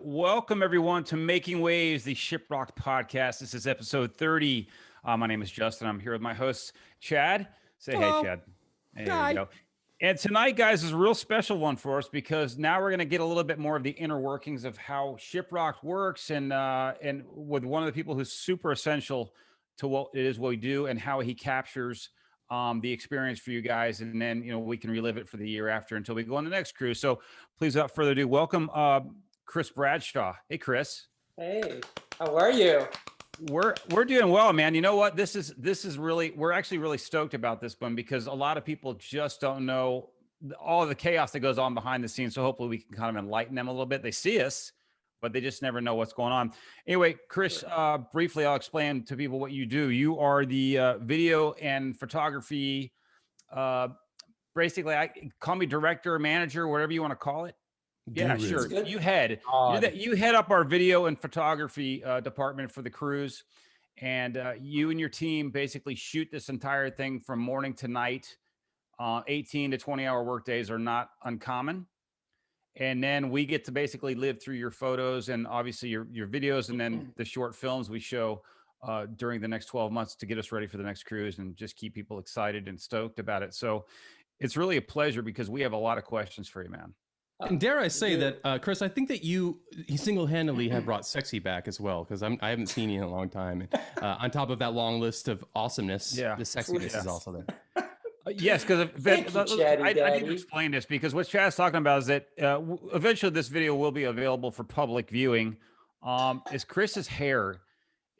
Welcome, everyone, to Making Waves, the ShipRocked podcast. This is episode 30. My name is Justin. I'm here with my host, Chad. Say Hello. hey, Chad. There Hi. we go. And tonight, guys, is a real special one for us because now we're going to get a little bit more of the inner workings of how ShipRocked works and with one of the people who's super essential to what it is what we do and how he captures the experience for you guys. And then, we can relive it for the year after until we go on the next cruise. So please, without further ado, welcome Chris Bradshaw. Hey, Chris. Hey, how are you? We're doing well, man. You know what? This is really, we're actually really stoked about this one because a lot of people just don't know all the chaos that goes on behind the scenes. So hopefully we can kind of enlighten them a little bit. They see us, but they just never know what's going on. Anyway, Chris, briefly, I'll explain to people what you do. You are the video and photography, basically, call me director, manager, whatever you want to call it. Yeah, sure. You head up our video and photography department for the cruise, and you and your team basically shoot this entire thing from morning to night. 18 to 20-hour work days are not uncommon, and then we get to basically live through your photos and obviously your videos, and then the short films we show during the next 12 months to get us ready for the next cruise and just keep people excited and stoked about it. So it's really a pleasure because we have a lot of questions for you, man. And dare I say that, Chris, I think that you single-handedly have brought sexy back as well, because I haven't seen you in a long time. And, on top of that long list of awesomeness, the sexiness is also there. Yes, because I need to explain this because what Chad's talking about is that eventually this video will be available for public viewing. Is Chris's hair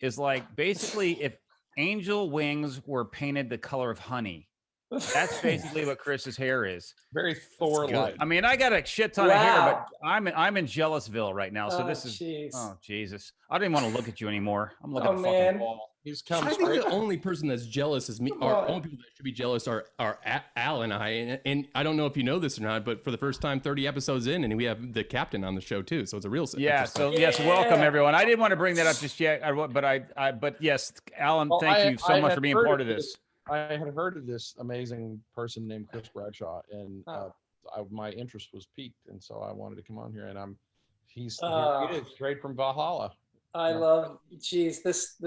is like basically if angel wings were painted the color of honey. That's basically what Chris's hair is. Very Thor-like. I mean, I got a shit ton of hair, but I'm in Jealousville right now. So this is oh Jesus. I don't even want to look at you anymore. I'm looking at the fucking wall. I think the only person that's jealous is me. Or only people that should be jealous are Al and I. And I don't know if you know this or not, but for the first time, 30 episodes in, and we have the captain on the show too. So it's a real yes, welcome everyone. I didn't want to bring that up just yet, but yes, Alan, thank you so much for being part of this. I had heard of this amazing person named Chris Bradshaw, and my interest was piqued, and so I wanted to come on here. And he's straight from Valhalla. I love, geez, this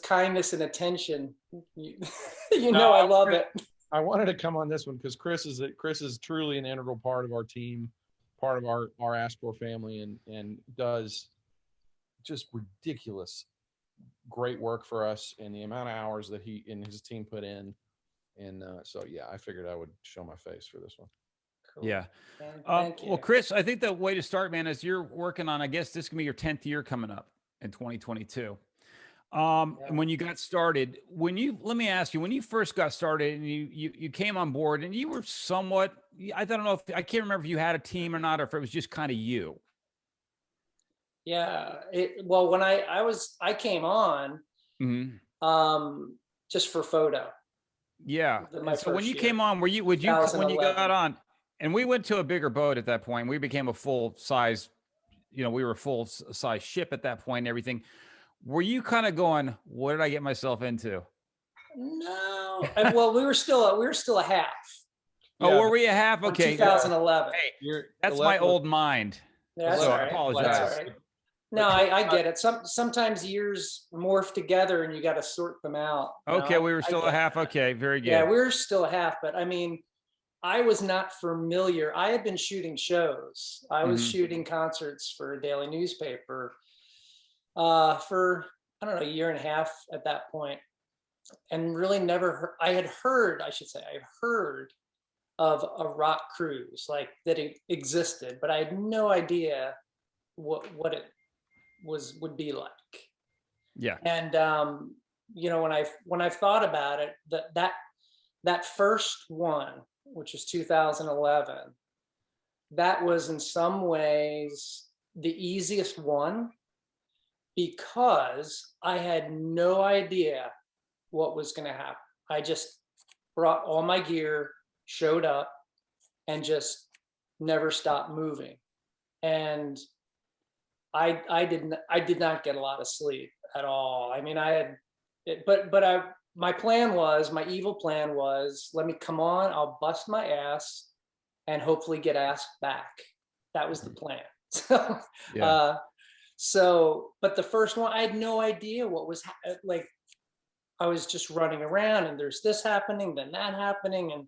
kindness and attention. I love it. I wanted to come on this one because Chris is truly an integral part of our team, part of our Ascor family, and does just ridiculous great work for us and the amount of hours that he and his team put in. And so, yeah, I figured I would show my face for this one. Cool. Yeah. Thank you. Well, Chris, I think the way to start, man, is you're working on, I guess this can be your 10th year coming up in 2022. And when you got started, let me ask you, when you first got started and you came on board and you were somewhat, I don't know I can't remember if you had a team or not, or if it was just kind of you. Yeah. Well, when I came on, just for photo. Yeah. So when you came on, when you got on, and we went to a bigger boat at that point, we became a full size, we were a full size ship at that point and everything. Were you kind of going, what did I get myself into? No. Well, we were still a half. Oh, were we a half? Okay. 2011. Hey, that's my old mind. Yeah, so right. I apologize. That's all right. No, I get it. Sometimes years morph together and you got to sort them out. Okay, we were still a half. Okay, very good. Yeah, we were still a half, but I mean, I was not familiar. I had been shooting shows. I was shooting concerts for a daily newspaper for, I don't know, a year and a half at that point. And really I had heard of a rock cruise, like that it existed, but I had no idea what it would be like. Yeah. And when I've thought about it, that first one, which is 2011, that was in some ways the easiest one because I had no idea what was going to happen. I just brought all my gear, showed up, and just never stopped moving. And I did not get a lot of sleep at all. I mean, my evil plan was, let me come on, I'll bust my ass, and hopefully get asked back. That was the plan. So, but the first one, I had no idea what was like. I was just running around, and there's this happening, then that happening, and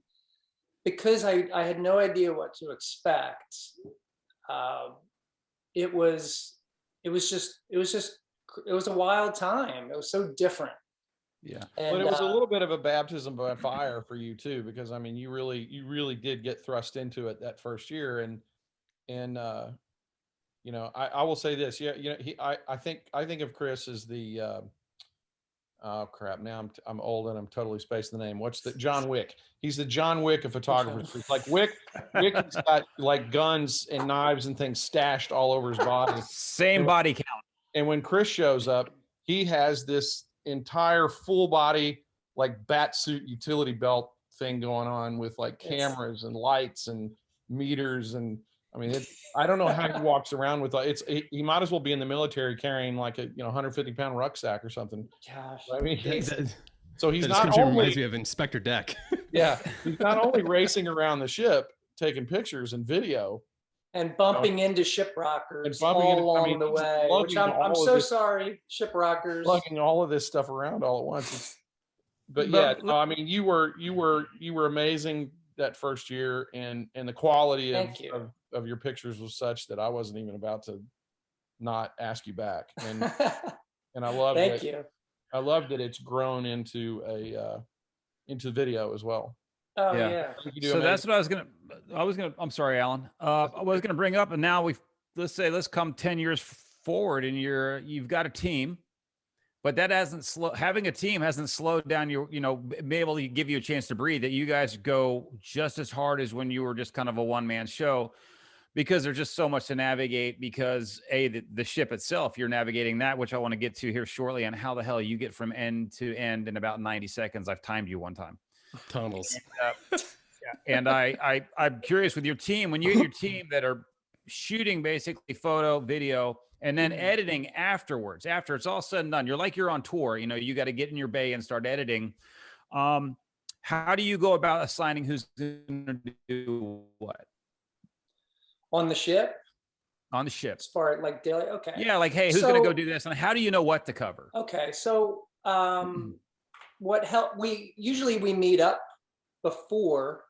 because I had no idea what to expect, it was a wild time. It was so different. Yeah. But it was a little bit of a baptism by fire for you too, because I mean, you really did get thrust into it that first year, and you know, I will say this, yeah, you know, I think of Chris as the oh crap, now I'm old and I'm totally spacing the name. What's the John Wick? He's the John Wick of photographers. It's like Wick's got like guns and knives and things stashed all over his body. Same body count. And when Chris shows up, he has this entire full body like bat suit utility belt thing going on with like cameras and lights and meters, and I mean, I don't know how he walks around with he might as well be in the military carrying like a 150-pound rucksack or something. Gosh, I mean, so he's that not only reminds me of Inspector Deck. Yeah, he's not only racing around the ship, taking pictures and video, and bumping into Shiprockers all along the way. Which I'm so sorry, Shiprockers. Lugging all of this stuff around all at once. But yeah, no, I mean, you were amazing that first year, and the quality of your pictures was such that I wasn't even about to not ask you back. And and I love I love that it's grown into into video as well. Oh yeah. So that's what I'm sorry, Alan. I was gonna bring up, and now let's come 10 years forward, and you've got a team. But that having a team hasn't slowed down be able to give you a chance to breathe, that you guys go just as hard as when you were just kind of a one-man show, because there's just so much to navigate, because the ship itself, you're navigating that, which I want to get to here shortly, on how the hell you get from end to end in about 90 seconds. I've timed you one time. Tunnels. And I'm curious with your team, when you get your team that are shooting basically photo, video, and then editing afterwards, after it's all said and done, you're on tour, you got to get in your bay and start editing. How do you go about assigning who's going to do what? On the ship? On the ship. As far as like daily, okay. Yeah, like, hey, who's going to go do this? And how do you know what to cover? Okay, so what help? We usually meet up before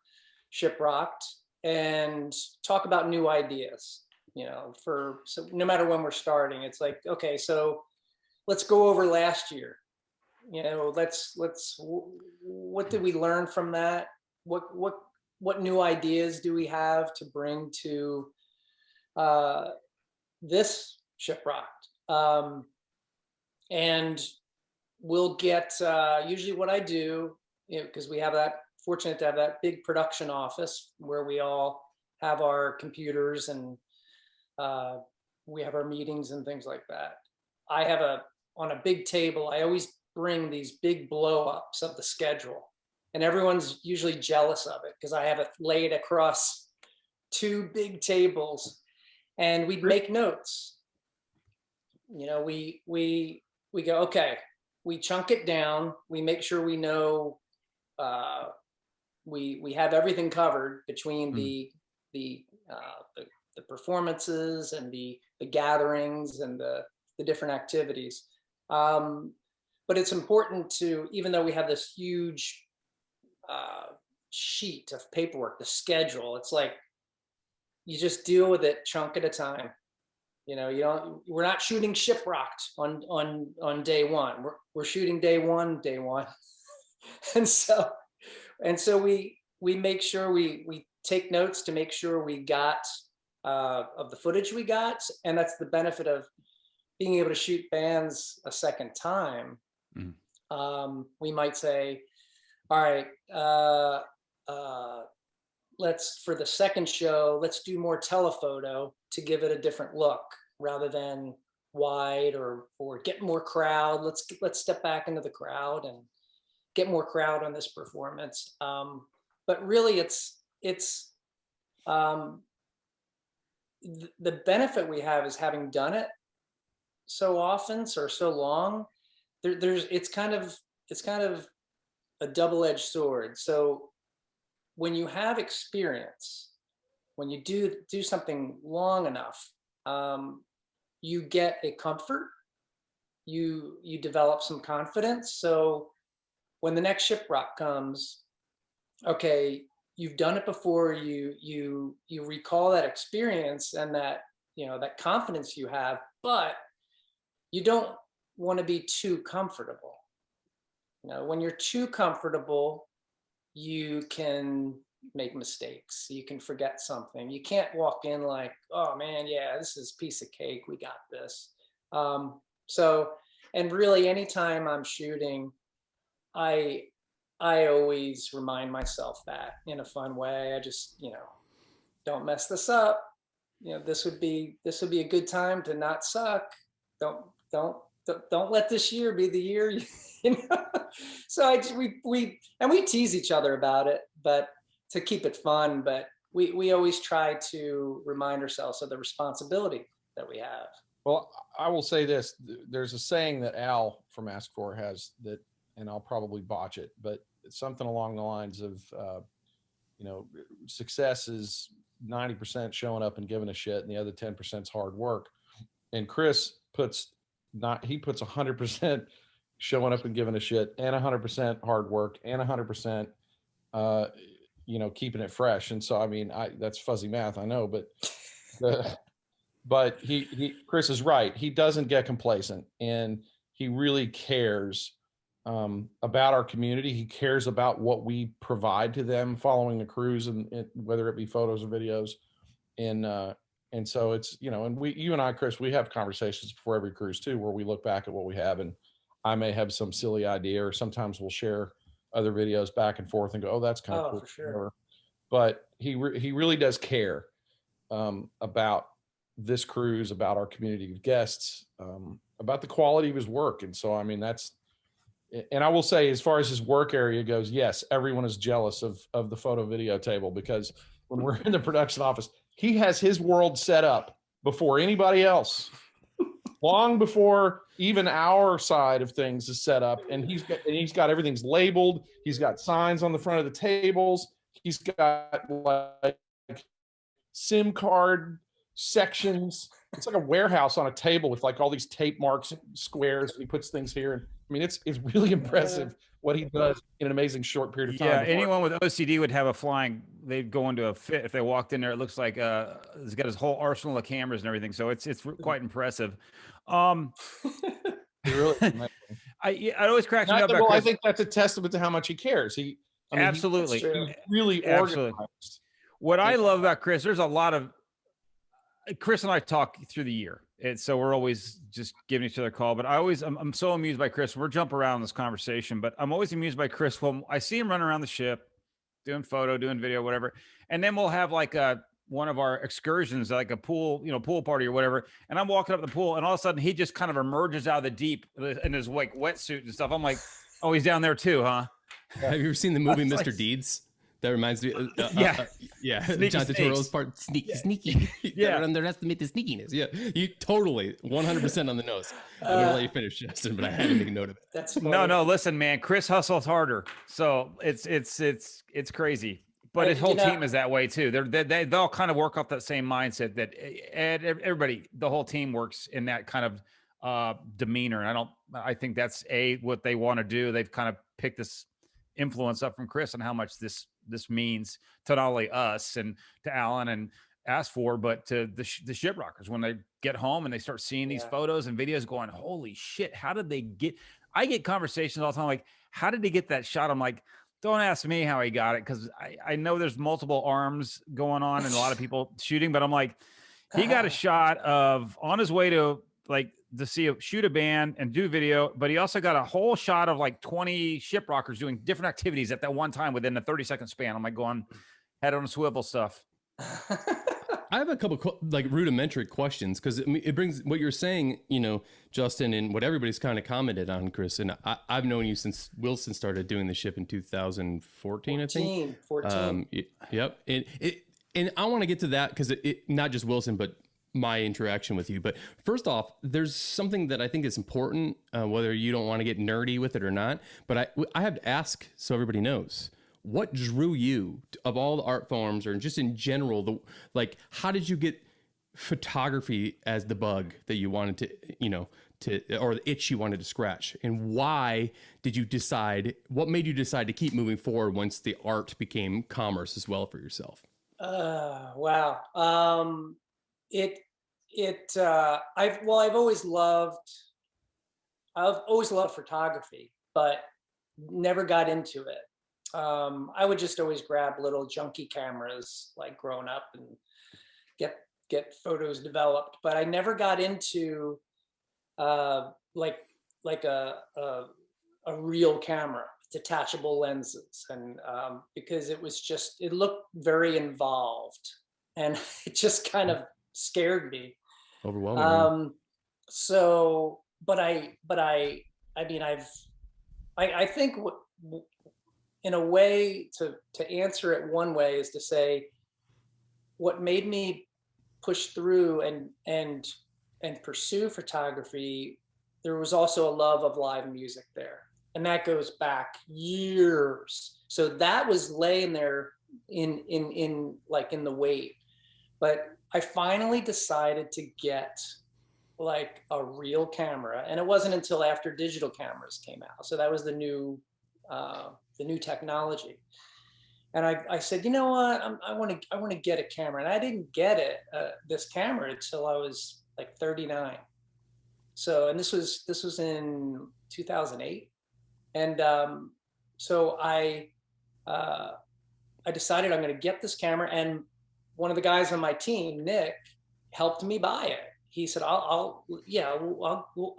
ShipRocked and talk about new ideas. So no matter when we're starting, it's like, okay, so let's go over last year. What did we learn from that? What new ideas do we have to bring to this ShipRocked? And we'll get usually what I do, because we have fortunate to have that big production office where we all have our computers and we have our meetings and things like that. I have on a big table, I always bring these big blow-ups of the schedule, and everyone's usually jealous of it because I have it laid across 2 big tables, and we'd make notes. We go, okay, we chunk it down, we make sure we know we have everything covered between the performances and the gatherings and the different activities. But it's important to, even though we have this huge sheet of paperwork, the schedule, it's like, you just deal with it chunk at a time. We're not shooting ShipRocked on day one. We're shooting day one. And so we make sure we take notes to make sure we got of the footage we got, and that's the benefit of being able to shoot bands a second time. We might say, all right, for the second show, let's do more telephoto to give it a different look rather than wide, or get more crowd. Let's step back into the crowd and get more crowd on this performance. But really, it's the benefit we have is having done it so often, or so long. It's kind of a double-edged sword. So when you have experience, when you do something long enough, you get a comfort, you develop some confidence. So when the next Shiprock comes, okay, you've done it before, you recall that experience and that, that confidence you have, but you don't want to be too comfortable. When you're too comfortable, you can make mistakes. You can forget something. You can't walk in like, oh man, yeah, this is a piece of cake. We got this. And really anytime I'm shooting, I always remind myself that in a fun way. I just, don't mess this up. This would be a good time to not suck. Don't let this year be the year, So we tease each other about it, but to keep it fun. But we always try to remind ourselves of the responsibility that we have. Well, I will say this: there's a saying that Al from Ask4 has that, and I'll probably botch it, but it's something along the lines of, success is 90% showing up and giving a shit, and the other 10% is hard work. And Chris puts 100% showing up and giving a shit, and 100% hard work, and 100%, keeping it fresh. And so, I mean, that's fuzzy math, I know, but Chris is right. He doesn't get complacent, and he really cares about our community. He cares about what we provide to them following the cruise, and whether it be photos or videos. And so it's, and you and I, Chris, we have conversations before every cruise too, where we look back at what we have, and I may have some silly idea, or sometimes we'll share other videos back and forth and go, oh, that's kind of cool. For sure. But he really does care about this cruise, about our community of guests, about the quality of his work. And so, I mean, and I will say, as far as his work area goes, yes, everyone is jealous of the photo video table, because when we're in the production office, he has his world set up before anybody else, long before even our side of things is set up. And he's got everything's labeled. He's got signs on the front of the tables. He's got like SIM card sections. It's like a warehouse on a table with like all these tape marks, squares, and he puts things here. And I mean, it's really impressive what he does in an amazing short period of time. Yeah, anyone with OCD would have they'd go into a fit if they walked in there. It looks like he's got his whole arsenal of cameras and everything. So it's quite impressive. Really, it always cracks me up. Well, I think that's a testament to how much he cares. Absolutely, he's really organized. What I love about Chris, there's a lot of Chris and I talk through the year, and so we're always just giving each other a call. But I'm so amused by Chris. We're jumping around in this conversation, but I'm always amused by Chris when I see him running around the ship, doing photo, doing video, whatever, and then we'll have like one of our excursions, like a pool party or whatever. And I'm walking up the pool, and all of a sudden he just kind of emerges out of the deep in his like wetsuit and stuff. I'm like, oh, he's down there too, huh? Have you ever seen the movie Mr. Deeds? That reminds me. Yeah. John Turturro's part sneaky. Yeah. Don't underestimate the sneakiness. Yeah. You totally 100% on the nose. I'm gonna let you finish, Justin, but I had to make a note of it. That's funny. No. Listen, man, Chris hustles harder, so it's crazy. But his whole team is that way too. They all kind of work off that same mindset that everybody, the whole team works in that kind of demeanor. And I think that's what they want to do. They've kind of picked this influence up from Chris on how much this means to not only us and to Alan and Ask4, but to the Shiprockers when they get home and they start seeing these photos and videos going, holy shit, how did they get, I get conversations all the time like, how did he get that shot? I'm like, don't ask me how he got it, because I know there's multiple arms going on and a lot of people shooting, but I'm like, he got a shot of on his way to shoot a band and do video, but he also got a whole shot of like 20 Shiprockers doing different activities at that one time within a 30-second span. I'm like going head on a swivel stuff. I have a couple like rudimentary questions, because it brings what you're saying, Justin, and what everybody's kind of commented on, Chris. And I've known you since Wilson started doing the ship in 2014, I think. 14. Yep. And I want to get to that because it not just Wilson, but my interaction with you. But first off, there's something that I think is important, whether you don't want to get nerdy with it or not. But I have to ask so everybody knows. what drew you of all the art forms, or just in general, how did you get photography as the bug that you wanted to, or the itch you wanted to scratch? And why did you decide, what made you decide to keep moving forward once the art became commerce as well for yourself? Wow. I've always loved photography, but never got into it. I would just always grab little junky cameras, like growing up, and get photos developed. But I never got into like a real camera, detachable lenses, and because it looked very involved, and it just kind of scared me. Overwhelming. So, but I mean, I think in a way, to answer it one way is to say, what made me push through and pursue photography, there was also a love of live music there, and that goes back years. So that was laying there in the wait. But I finally decided to get like a real camera, and it wasn't until after digital cameras came out. So that was the new technology. And I said, you know what, I want to get a camera, and I didn't get this camera until I was like 39. So, and this was in 2008, and so I decided I'm going to get this camera, and one of the guys on my team, Nick, helped me buy it. He said, I'll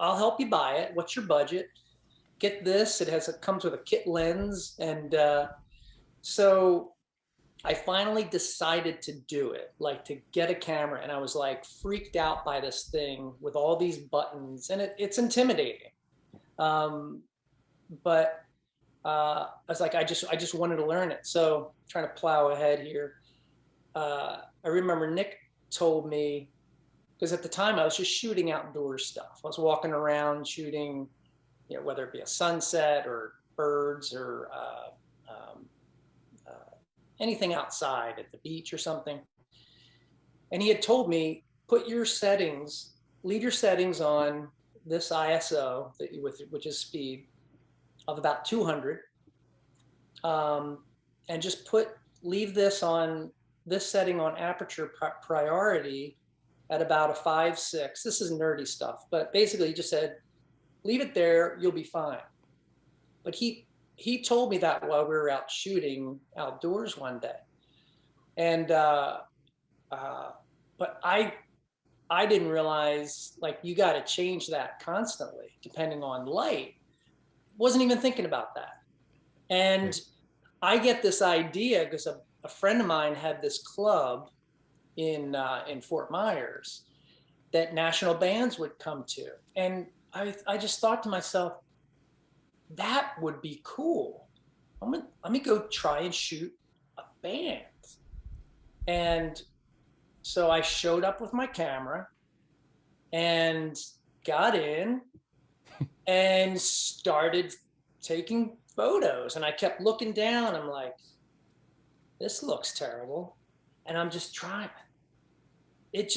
help you buy it. What's your budget? Get this. It comes with a kit lens. And so I finally decided to do it, like to get a camera. And I was like freaked out by this thing with all these buttons, and it's intimidating. But I was like, I just wanted to learn it. So trying to plow ahead here. I remember Nick told me, because at the time I was just shooting outdoor stuff. I was walking around shooting, whether it be a sunset or birds or anything outside at the beach or something. And he had told me, leave your settings on this ISO which is speed of about 200, and just leave this setting on aperture priority at about a 5.6. This is nerdy stuff, but basically he just said, leave it there, you'll be fine. But he told me that while we were out shooting outdoors one day. And, but I didn't realize, like, you got to change that constantly depending on light. Wasn't even thinking about that. And I get this idea because a friend of mine had this club in Fort Myers that national bands would come to. And I just thought to myself, that would be cool. Let me go try and shoot a band. And so I showed up with my camera and got in and started taking photos. And I kept looking down. I'm like, this looks terrible. And I'm just trying. It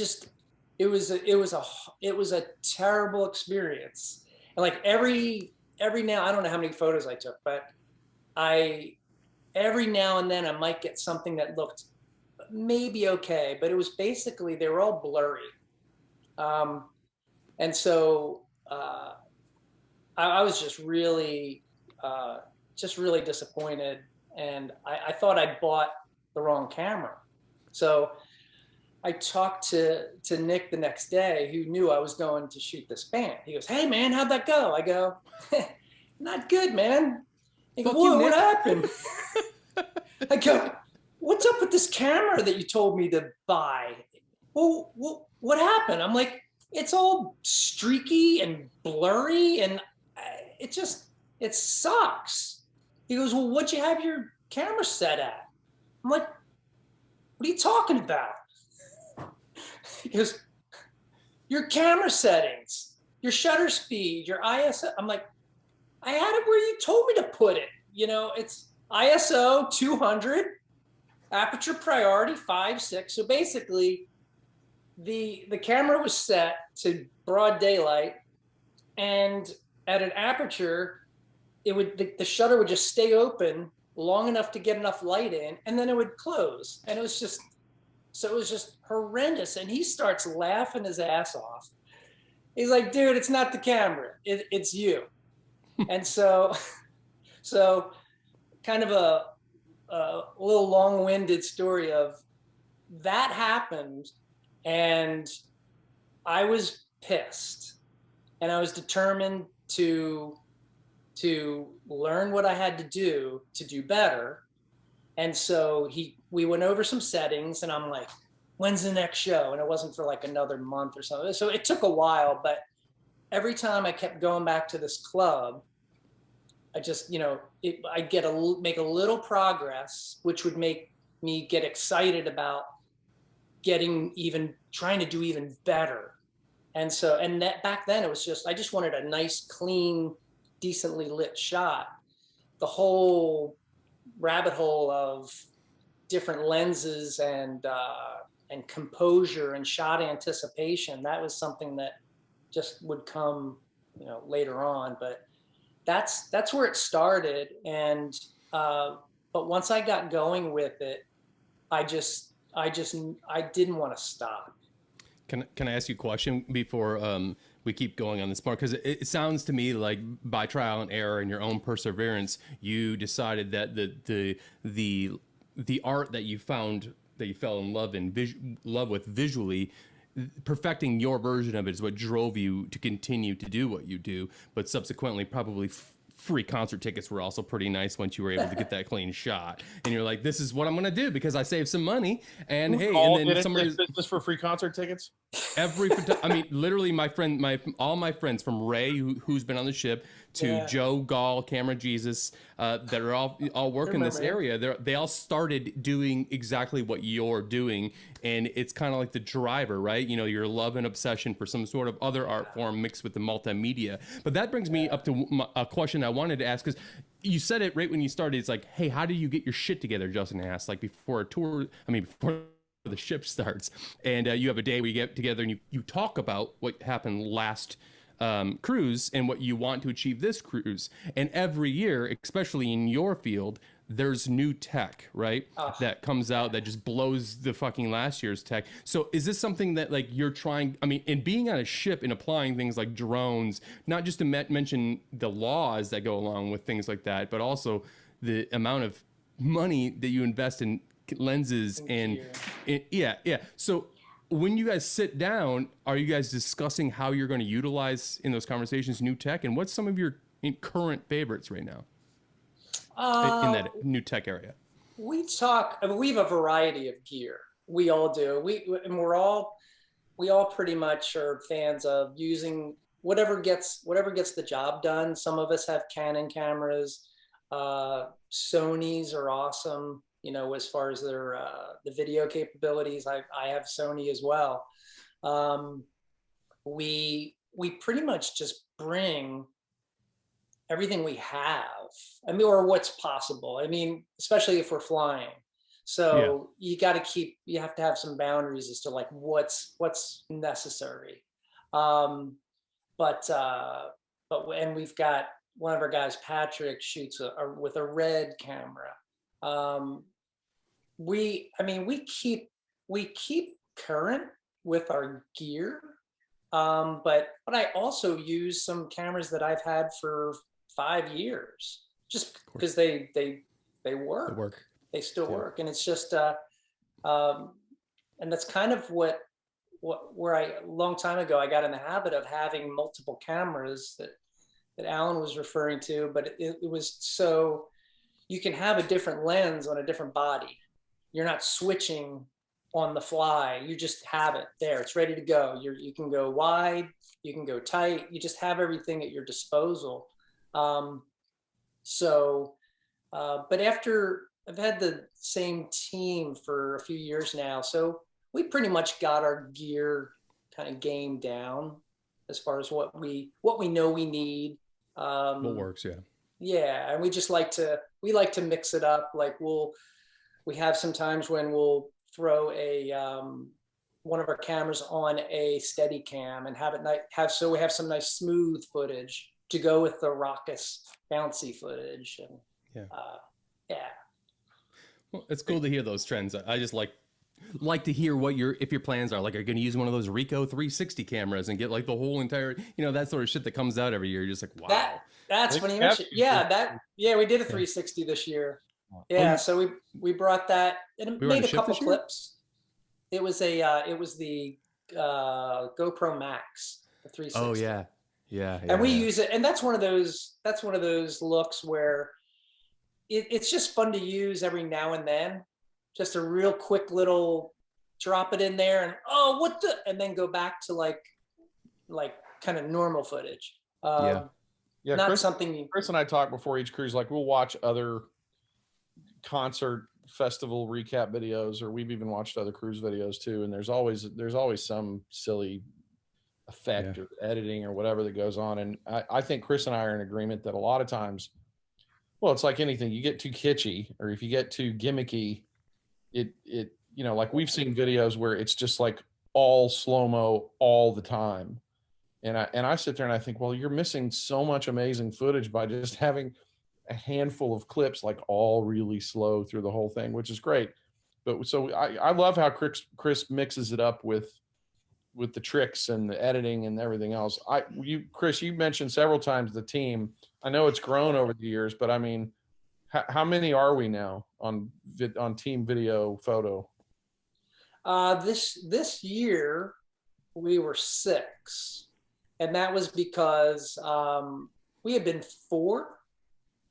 was a terrible experience. And like every now, I don't know how many photos I took, but every now and then I might get something that looked maybe okay, but it was basically, they were all blurry. And so I was just really disappointed. And I thought I bought the wrong camera. So I talked to Nick the next day, who knew I was going to shoot this band. He goes, "Hey man, how'd that go?" I go, "Not good, man." He goes, "Whoa, what happened?" I go, "What's up with this camera that you told me to buy?" Well, what happened? I'm like, "It's all streaky and blurry, and it sucks." He goes, "Well, what'd you have your camera set at?" I'm like, "What are you talking about?" He goes, "Your camera settings, your shutter speed, your ISO." I'm like, "I had it where you told me to put it. ISO 200, aperture priority 5.6. So basically, the camera was set to broad daylight, and at an aperture, the shutter would just stay open long enough to get enough light in, and then it would close. And it was just horrendous. And he starts laughing his ass off. He's like, dude, it's not the camera, it's you. And so kind of a little long-winded story of that happened, and I was pissed, and I was determined to learn what I had to do better. And so we went over some settings, and I'm like, when's the next show? And it wasn't for like another month or something. So it took a while, but every time I kept going back to this club, I just, I'd make a little progress, which would make me get excited about trying to do even better. And so, back then it was just, I just wanted a nice, clean, decently lit shot. The whole rabbit hole of different lenses and composure and shot anticipation, that was something that just would come, later on. But that's where it started. And but once I got going with it, I didn't want to stop. Can I ask you a question before we keep going on this part? Because it sounds to me like by trial and error and your own perseverance, you decided that the art that you found, that you fell in love with visually, perfecting your version of it is what drove you to continue to do what you do. But subsequently, probably free concert tickets were also pretty nice once you were able to get that clean shot. And you're like, this is what I'm going to do because I saved some money. And hey, and then somebody just for free concert tickets. Literally all my friends from Ray, who's been on the ship, to Joe Gall, Camera Jesus, that are all work in this area. They all started doing exactly what you're doing. And it's kind of like the driver, right? Your love and obsession for some sort of other art form mixed with the multimedia. But that brings me up to a question I wanted to ask, because you said it right when you started. It's like, hey, how do you get your shit together? Justin asked, like before the ship starts, and you have a day where you get together and you talk about what happened last cruise and what you want to achieve this cruise. And every year, especially in your field, there's new tech, right? That comes out that just blows the fucking last year's tech. So is this something that like you're trying, and being on a ship and applying things like drones, not just to mention the laws that go along with things like that, but also the amount of money that you invest in lenses and So when you guys sit down, are you guys discussing how you're going to utilize in those conversations new tech, and what's some of your current favorites right now in that new tech area? We talk. We have a variety of gear. We all do. We all pretty much are fans of using whatever gets the job done. Some of us have Canon cameras. Sony's are awesome. As far as their the video capabilities, I have Sony as well. We pretty much just bring everything we have. Or what's possible. Especially if we're flying. So you have to have some boundaries as to like what's necessary. And we've got one of our guys, Patrick, shoots with a red camera. We keep current with our gear, but I also use some cameras that I've had for 5 years, just because they work. They still work, and it's just and that's kind of where a long time ago I got in the habit of having multiple cameras that Alan was referring to, but it was so you can have a different lens on a different body. You're not switching on the fly. You just have it there. It's ready to go. You can go wide, you can go tight. You just have everything at your disposal. But after I've had the same team for a few years now, so we pretty much got our gear kind of game down as far as what we know we need. What works, yeah. Yeah, and we just like to we like to mix it up. Like we have some times when we'll throw one of our cameras on a steady cam and so we have some nice smooth footage to go with the raucous bouncy footage. And well, it's cool to hear those trends. I just like to hear if your plans are. Like, are you going to use one of those Ricoh 360 cameras and get like the whole entire, that sort of shit that comes out every year? You're just like, wow. That's funny you mentioned. We did a 360 this year. Yeah, so we brought that and made a couple clips. It was the GoPro Max, the 360. Oh yeah. And we use it, and that's one of those looks where it's just fun to use every now and then. Just a real quick little drop it in there and and then go back to like kind of normal footage. Not Chris, something Chris and I talk before each cruise, like we'll watch other concert festival recap videos, or we've even watched other cruise videos too. And there's always some silly effect or editing or whatever that goes on. And I think Chris and I are in agreement that a lot of times, well, it's like anything, you get too kitschy, or if you get too gimmicky, it like we've seen videos where it's just like all slow-mo all the time. And I sit there and I think, well, you're missing so much amazing footage by just having a handful of clips, like all really slow through the whole thing, which is great. But so I love how Chris mixes it up with the tricks and the editing and everything else. Chris, you mentioned several times the team. I know it's grown over the years, but I mean, how many are we now on team video photo? This year we were 6. And that was because we had been 4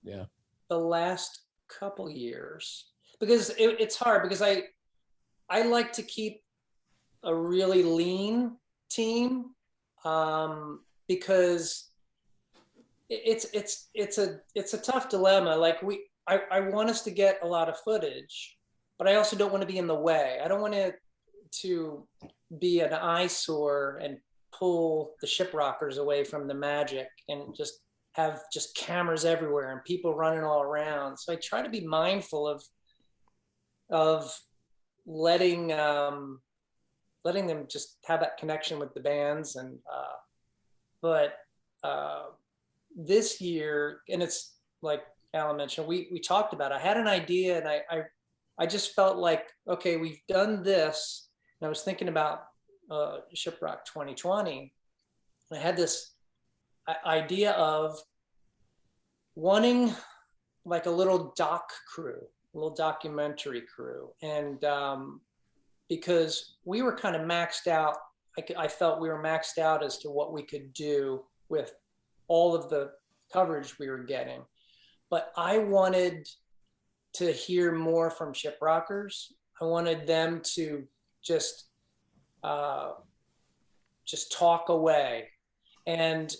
the last couple years. Because it's hard, because I like to keep a really lean team, because it's a tough dilemma. Like I want us to get a lot of footage, but I also don't want to be in the way. I don't want it to be an eyesore and pull the Shiprockers away from the magic and just have cameras everywhere and people running all around. So I try to be mindful of letting them just have that connection with the bands. And but this year, and it's like Alan mentioned, we talked about it. I had an idea, and I just felt like, okay, we've done this, and I was thinking about ShipRocked 2020. I had this idea of wanting like a little documentary crew. And because we were kind of maxed out, I felt we were maxed out as to what we could do with all of the coverage we were getting. But I wanted to hear more from Shiprockers. I wanted them to just talk away. And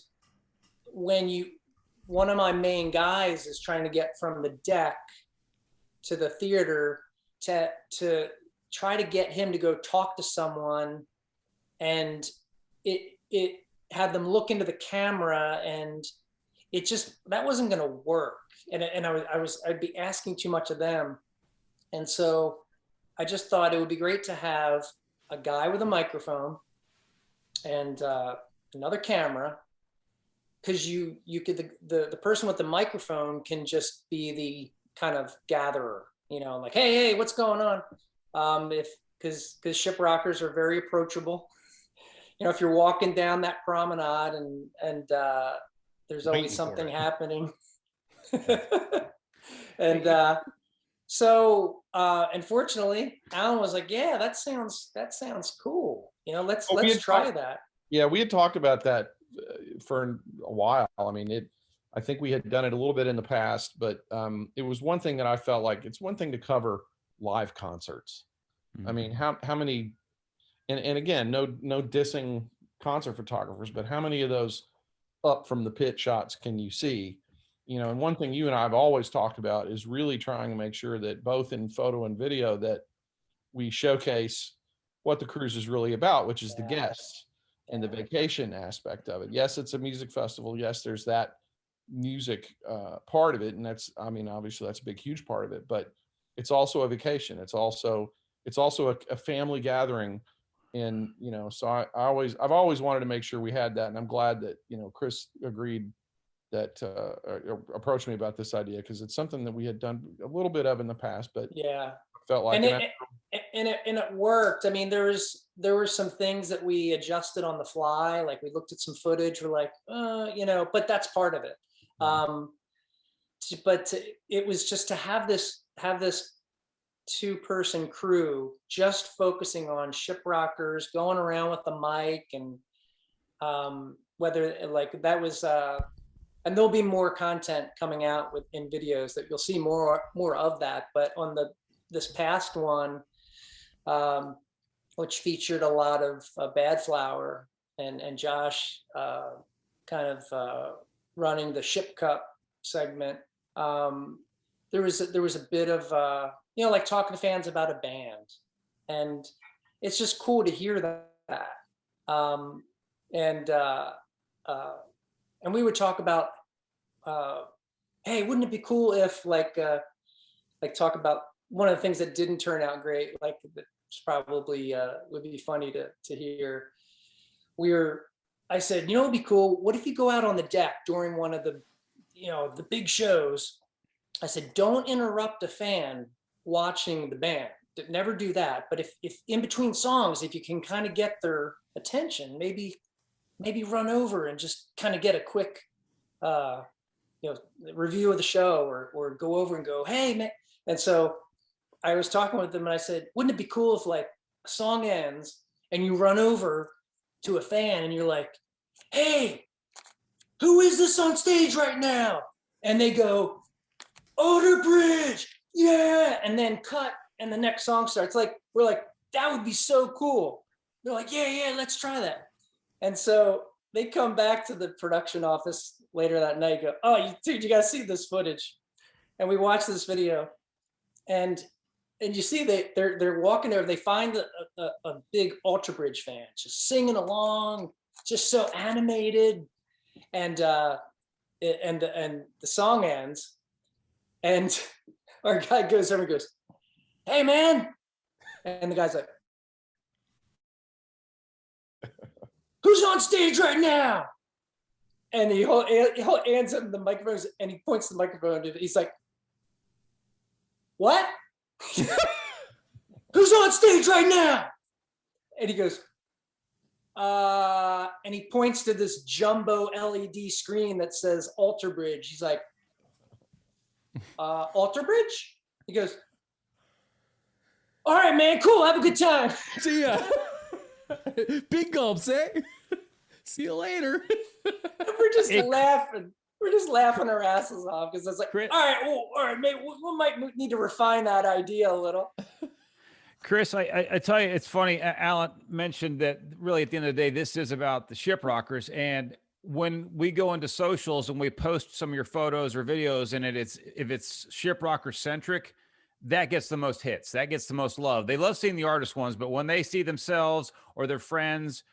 one of my main guys is trying to get from the deck to the theater to try to get him to go talk to someone, and it had them look into the camera, and that wasn't going to work. And I'd be asking too much of them. And so I just thought it would be great to have a guy with a microphone and another camera, because you could the person with the microphone can just be the kind of gatherer, like, hey, what's going on? Because Shiprockers are very approachable. If you're walking down that promenade and there's always something happening. And so unfortunately, Alan was like, yeah, that sounds cool. Let's try that. Yeah, we had talked about that for a while. I mean, I think we had done it a little bit in the past, but it was one thing that I felt like it's one thing to cover live concerts. Mm-hmm. I mean, how many, and again, no dissing concert photographers, but how many of those up from the pit shots can you see? And one thing you and I have always talked about is really trying to make sure that both in photo and video that we showcase what the cruise is really about, which is the guests and the vacation aspect of it. Yes, it's a music festival. Yes, there's that music part of it, and that's, I mean, obviously that's a big, huge part of it, but it's also a vacation. It's also a family gathering. And, you know, so I've always wanted to make sure we had that. And I'm glad that, you know, Chris agreed that, approached me about this idea, because it's something that we had done a little bit of in the past, but yeah, felt like, and it worked. I mean, there were some things that we adjusted on the fly. Like we looked at some footage, we're like, you know, but that's part of it. But it was just to have this 2-person crew just focusing on Shiprockers, going around with the mic, and whether like that was and there'll be more content coming out in videos that you'll see more of that. But on this past one, which featured a lot of Bad Flower and Josh kind of running the Ship Cup segment, there was a bit of you know, like talking to fans about a band, and it's just cool to hear that. And we would talk about, hey, wouldn't it be cool if like talk about one of the things that didn't turn out great, like it's probably would be funny to hear. I said, you know, it'd be cool. What if you go out on the deck during one of the, you know, the big shows? I said, don't interrupt a fan watching the band. Never do that. But if in between songs, if you can kind of get their attention, maybe run over and just kind of get a quick, you know, review of the show, or go over and go, hey, man. And so I was talking with them, and I said, wouldn't it be cool if like a song ends and you run over to a fan and you're like, hey, who is this on stage right now? And they go, Alter Bridge, yeah, and then cut, and the next song starts. Like, we're like, that would be so cool. They're like, yeah, let's try that. And so they come back to the production office later that night, go, oh, dude, you gotta see this footage. And we watch this video, and you see they're walking over, they find a big Alter Bridge fan just singing along, just so animated, and the song ends. And our guy goes over and goes, hey, man. And the guy's like, who's on stage right now? And he hands him the microphone, and he points the microphone to, he's like, what? Who's on stage right now? And he goes, and he points to this jumbo LED screen that says Alter Bridge. He's like, Alter Bridge? He goes, all right, man, cool, have a good time. See ya. Big gulps, eh? See you later. We're just laughing. We're just laughing our asses off, because it's like, all right, maybe we might need to refine that idea a little. Chris, I tell you, it's funny. Alan mentioned that really at the end of the day, this is about the Shiprockers. And when we go into socials and we post some of your photos or videos, and if it's Shiprocker centric, that gets the most hits. That gets the most love. They love seeing the artist ones, but when they see themselves or their friends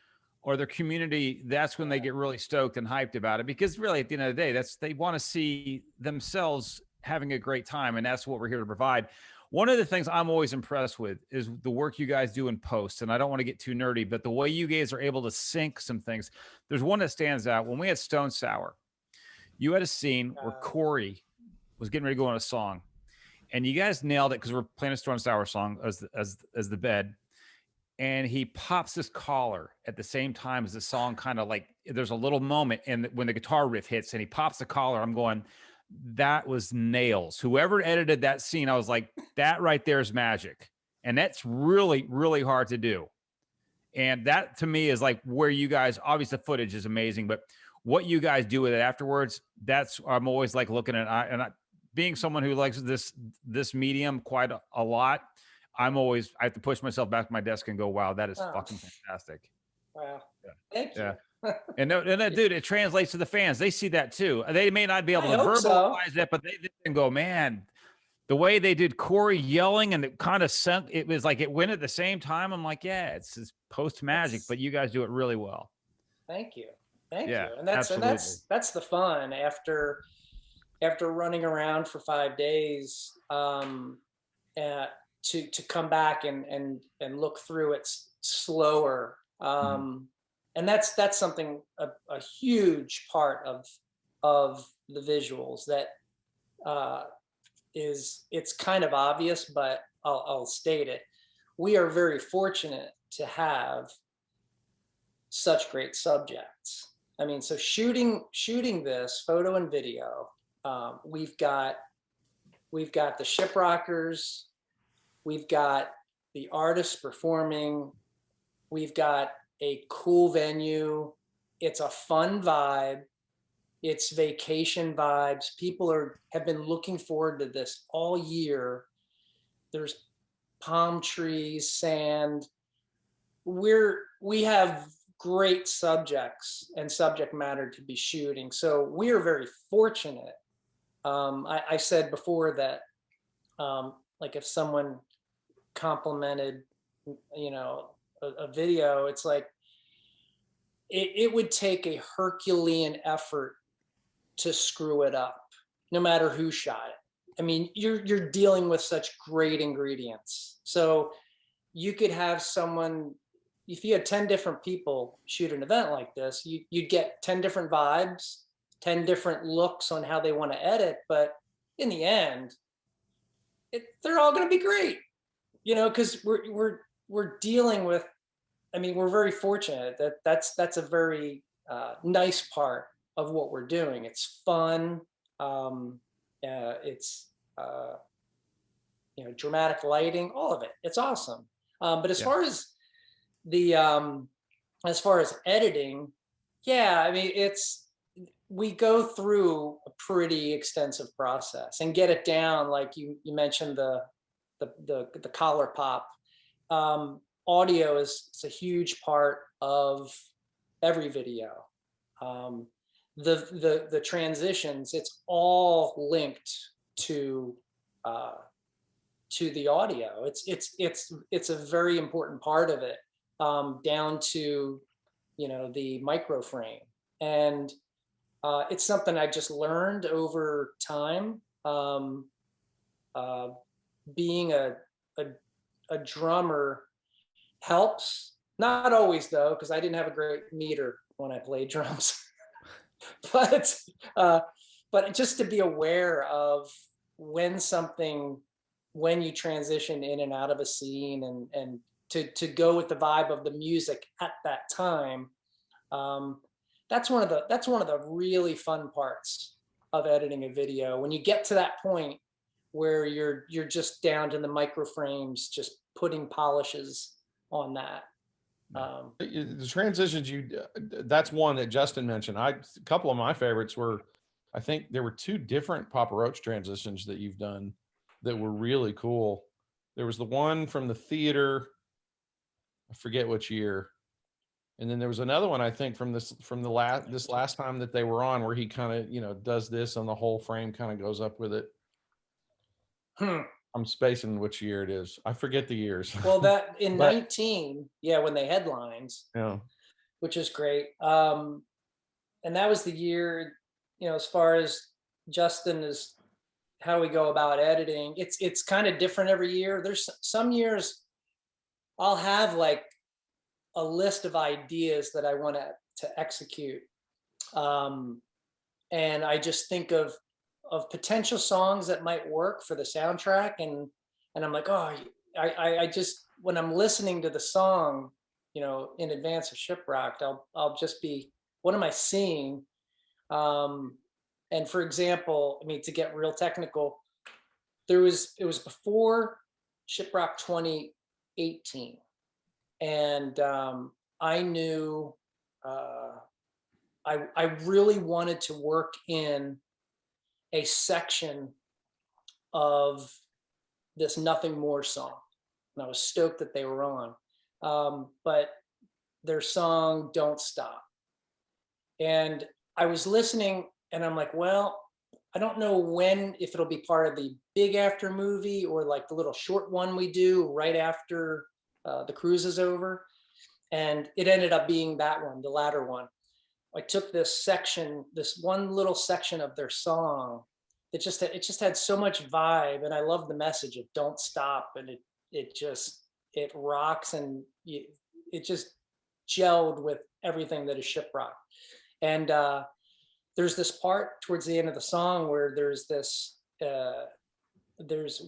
or their community, that's when they get really stoked and hyped about it. Because really at the end of the day, they want to see themselves having a great time. And that's what we're here to provide. One of the things I'm always impressed with is the work you guys do in post. And I don't want to get too nerdy, but the way you guys are able to sync some things. There's one that stands out. When we had Stone Sour, you had a scene where Corey was getting ready to go on a song, and you guys nailed it, because we're playing a Stone Sour song as the bed. And he pops this collar at the same time as the song, kind of like there's a little moment, and when the guitar riff hits and he pops the collar, I'm going, that was nails. Whoever edited that scene, I was like, that right there is magic. And that's really, really hard to do. And that to me is like where you guys, obviously the footage is amazing, but what you guys do with it afterwards, I'm always like looking at, being someone who likes this medium quite a lot, I have to push myself back to my desk and go, wow, that is fucking fantastic. Wow. Yeah. Thank you. Yeah. And that, dude, it translates to the fans. They see that too. They may not be able to verbalize that, but they can go, man, the way they did Corey yelling, and it kind of sunk, it was like it went at the same time. I'm like, yeah, it's post magic, but you guys do it really well. Thank you. Thank you. And that's the fun after running around for 5 days, to come back and look through it slower. And that's something, a huge part of the visuals that it's kind of obvious, but I'll state it. We are very fortunate to have such great subjects. I mean, so shooting this photo and video, we've got the Shiprockers, we've got the artists performing, we've got a cool venue. It's a fun vibe. It's vacation vibes. People have been looking forward to this all year. There's palm trees, sand. We have great subjects and subject matter to be shooting. So we are very fortunate. I said before that, like if someone complimented, a video, it's like, it would take a Herculean effort to screw it up, no matter who shot it. I mean, you're dealing with such great ingredients. So you could have someone, if you had 10 different people shoot an event like this, you'd get 10 different vibes, 10 different looks on how they want to edit. But in the end, they're all going to be great, because we're dealing with, I mean, we're very fortunate that's a very nice part of what we're doing. It's fun. It's dramatic lighting, all of it. It's awesome. But as far as editing, yeah, I mean, we go through a pretty extensive process and get it down. Like you mentioned the collar pop. Audio is a huge part of every video. The transitions, it's all linked to the audio. It's a very important part of it, down to the micro frame. And it's something I just learned over time. Being a drummer helps, not always though, because I didn't have a great meter when I played drums. but just to be aware of when you transition in and out of a scene, and to go with the vibe of the music at that time. That's one of the really fun parts of editing a video, when you get to that point where you're just down to the micro frames, just putting polishes on that. The transitions, that's one that Justin mentioned. A couple of my favorites were, I think there were 2 different Papa Roach transitions that you've done that were really cool. There was the one from the theater, I forget which year. And then there was another one, I think, this last time that they were on, where he kind of, does this and the whole frame kind of goes up with it. I'm spacing which year it is. I forget the years. Well, that in 19, when they headlines, which is great. And that was the year, as far as Justin is, how we go about editing, it's kind of different every year. There's some years I'll have like a list of ideas that I want to execute. And I just think of potential songs that might work for the soundtrack. And I'm like, I just, when I'm listening to the song, in advance of ShipRocked, I'll just be, what am I seeing? And for example, I mean, to get real technical, it was before ShipRocked 2018. And I knew I really wanted to work in a section of this Nothing More song. And I was stoked that they were on. But their song, Don't Stop. And I was listening and I'm like, well, I don't know if it'll be part of the big after movie or like the little short one we do right after the cruise is over. And it ended up being that one, the latter one. I took this one little section of their song. It just had so much vibe, and I love the message of "Don't stop," and it rocks, and it just gelled with everything that is Shiprock. And there's this part towards the end of the song where there's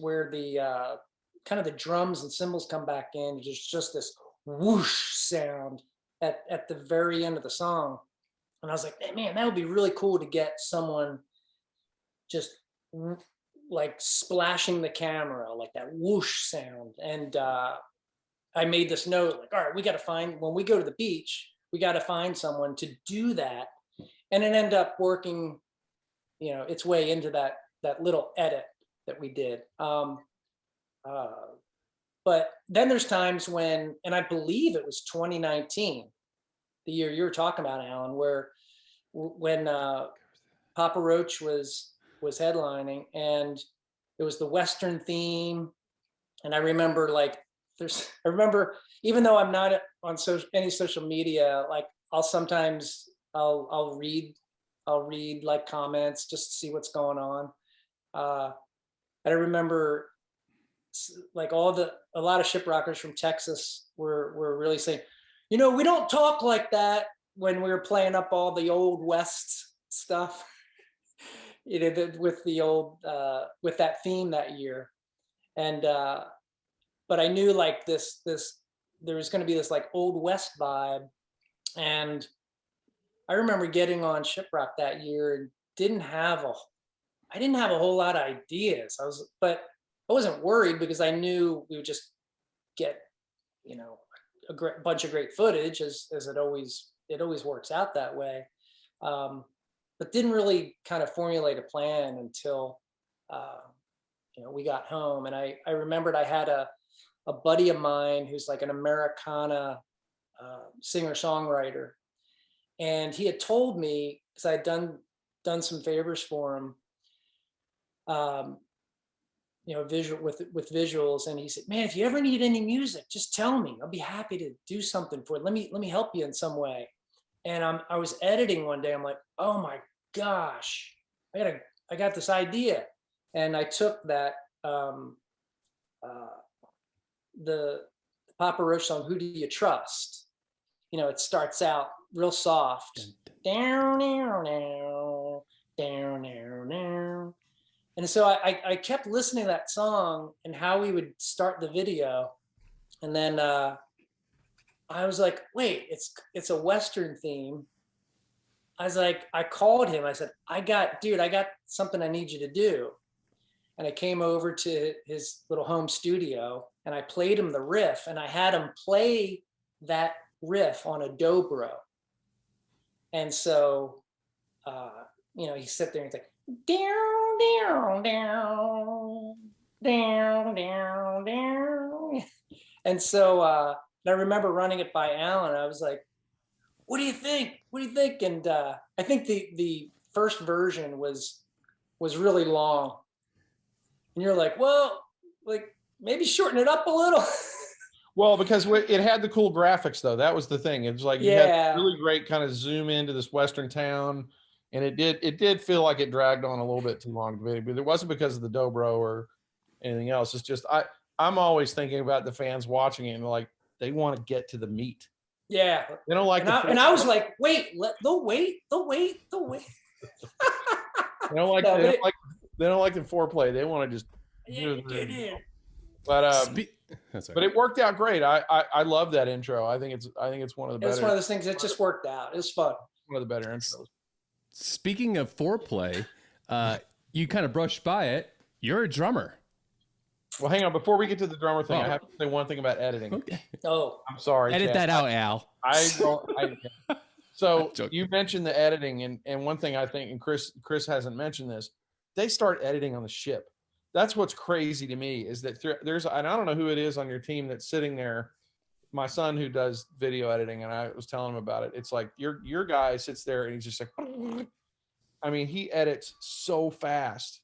where the kind of the drums and cymbals come back in. There's just this whoosh sound at the very end of the song. And I was like, hey, man, that would be really cool to get someone just like splashing the camera, like that whoosh sound. And I made this note, like, all right, we got to find, when we go to the beach, we got to find someone to do that. And it ended up working, its way into that little edit that we did. But then there's times when, and I believe it was 2019, the year you were talking about, Alan, when Papa Roach was headlining, and it was the Western theme. And I remember even though I'm not on any social media, like I'll read like comments just to see what's going on. I remember like a lot of shiprockers from Texas were really saying, we don't talk like that, when we were playing up all the old West stuff, with the old, with that theme that year. And, but I knew like there was going to be this like old West vibe. And I remember getting on Shiprock that year and I didn't have a whole lot of ideas. But I wasn't worried, because I knew we would just get, a bunch of great footage, as it always works out that way. But didn't really kind of formulate a plan until, we got home. And I remembered I had a buddy of mine who's like an Americana singer-songwriter. And he had told me, because I had done some favors for him, visual with visuals, and he said, man, if you ever need any music, just tell me. I'll be happy to do something for it. Let me help you in some way. And I was editing one day. I'm like, oh my gosh, I got this idea. And I took that the Papa Roach song, Who Do You Trust? It starts out real soft. Down, down, down, down, down, down. And so I kept listening to that song and how we would start the video. And then I was like, wait, it's a Western theme. I was like, I called him. I said, I got something I need you to do. And I came over to his little home studio and I played him the riff, and I had him play that riff on a dobro. And so, he sat there and he's like, down, down, down, down, down, down. And so I remember running it by Alan. I was like, what do you think? What do you think? And I think the first version was really long. And you're like, well, like maybe shorten it up a little. Well, because it had the cool graphics, though. That was the thing. It was like, you had really great kind of zoom into this Western town. And it did feel like it dragged on a little bit too long, but it wasn't because of the dobro or anything else. It's just I'm always thinking about the fans watching it, and like they want to get to the meat. Yeah, they don't like. And I was like, wait, they'll wait. They don't like they don't like the foreplay. They want to just. But it worked out great. I love that intro. I think it's one of the better. It's one of those things that just worked out. It was fun. One of the better intros. Speaking of foreplay, you kind of brushed by it. You're a drummer. Well, hang on. Before we get to the drummer thing, I have to say one thing about editing. Okay. Oh, I'm sorry. Edit that out, Al. So you mentioned the editing, and one thing I think, and Chris hasn't mentioned this, they start editing on the ship. That's what's crazy to me, is that there's, and I don't know who it is on your team that's sitting there. My son, who does video editing, and I was telling him about it. It's like your guy sits there and he's just like, I mean, he edits so fast.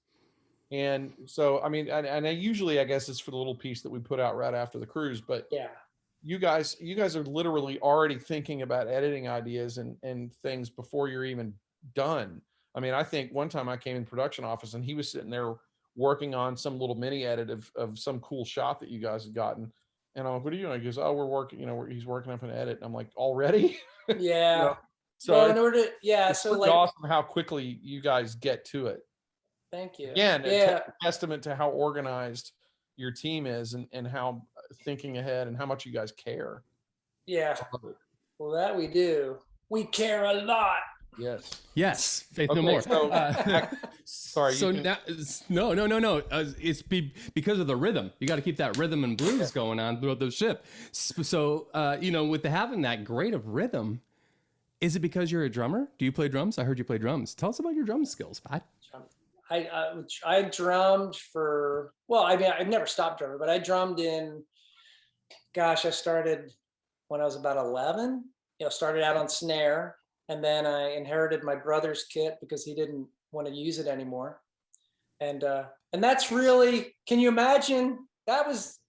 And so, I mean, and I usually, I guess it's for the little piece that we put out right after the cruise, but yeah, you guys are literally already thinking about editing ideas and things before you're even done. I mean, I think one time I came in production office and he was sitting there working on some little mini edit of some cool shot that you guys had gotten. And I'm like, what are you doing? He goes, oh, we're working, he's working up an edit. And I'm like, already? Yeah. So well, in order to, it's like awesome how quickly you guys get to it. Thank you. Again, a testament to how organized your team is and how thinking ahead and how much you guys care. Yeah. Well, that we do. We care a lot. Yes. Faith no more. So, sorry. So now, no. It's because of the rhythm. You got to keep that rhythm and blues going on throughout the ship. So, with having that grade of rhythm, is it because you're a drummer? Do you play drums? I heard you play drums. Tell us about your drum skills, Pat. I drummed for, I've never stopped drumming, but I drummed I started when I was about 11, started out on snare, and then I inherited my brother's kit because he didn't want to use it anymore. And that's really, can you imagine? That's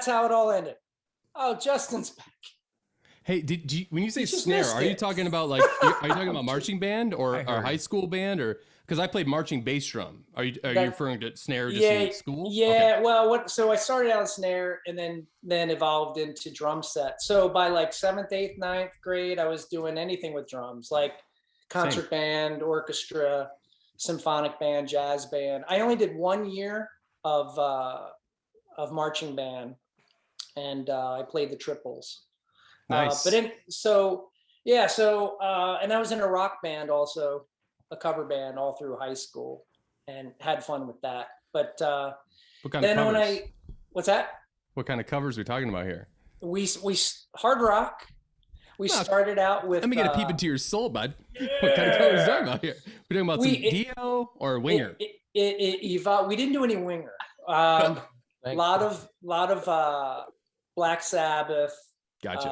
how it all ended. Oh, Justin's back. Hey, when you say snare, are you talking about are you talking about marching band or high school band, or because I played marching bass drum? Are you referring to snare just in school? Yeah. Okay. Well, so I started out on snare and then evolved into drum set. So by 7th, 8th, 9th grade, I was doing anything with drums, like concert band, orchestra, symphonic band, jazz band. I only did 1 year of marching band, and I played the triples. Nice. And I was in a rock band also, a cover band all through high school, and had fun with that. But what kind of covers? What's that? What kind of covers are we talking about here? We hard rock. We started out with. Let me get a peep into your soul, bud. What kind of covers are we talking about here? We're talking about some Dio or Winger. We didn't do any Winger. A lot of Black Sabbath. Gotcha.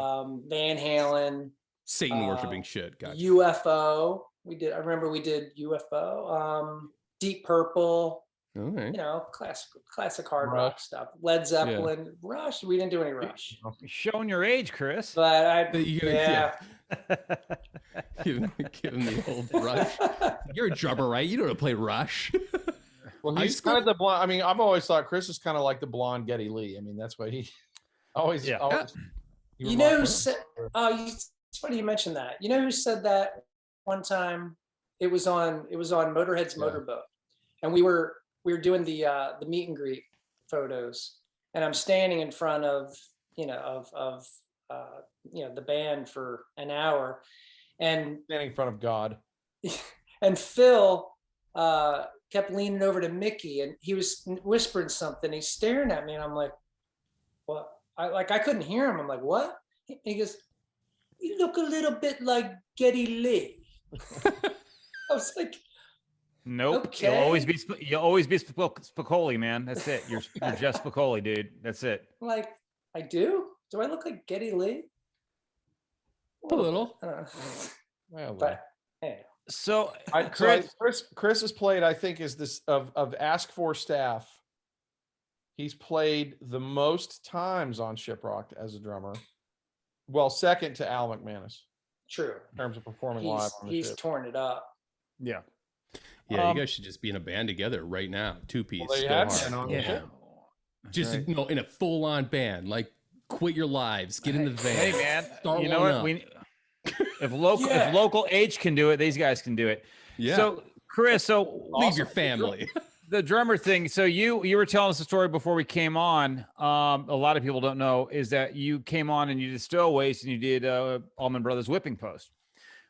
Van Halen, Satan worshiping shit. Gotcha. UFO. I remember we did UFO. Deep Purple. Okay. Classic hard rock stuff. Led Zeppelin, Rush. We didn't do any Rush. You're showing your age, Chris. But Give him the old Rush. You're a drummer, right? You know how to play Rush. Well, he's kind of the blonde. I mean, I've always thought Chris is kind of like the blonde Geddy Lee. I mean, that's what he always. It's funny you mentioned that. You know who said that one time? It was on Motorhead's Motorboat, and we were doing the meet and greet photos, and I'm standing in front of the band for an hour, and standing in front of God, and Phil kept leaning over to Mickey, and he was whispering something. He's staring at me, and I'm like, "What?" I couldn't hear him. I'm like, what? He goes, you look a little bit like Geddy Lee. I was like, nope. Okay. You'll always be Spicoli, man. That's it. You're just Spicoli, dude. That's it. Like, I do? Do I look like Geddy Lee? A little. But anyway. So Chris has played, I think, is this of Ask For staff. He's played the most times on Shiprocked as a drummer. Well, second to Al McManus. True. In terms of performing live on the ship. He's torn it up. Yeah. Yeah, you guys should just be in a band together right now. 2-piece. Well, Just in a full-on band. Like, quit your lives. Get in the van. Hey, man. Start you know what? If local H can do it, these guys can do it. Yeah. So, Chris, leave your family. The drummer thing. So you were telling us a story before we came on. A lot of people don't know is that you came on and you did Stowaways and you did Allman Brothers Whipping Post.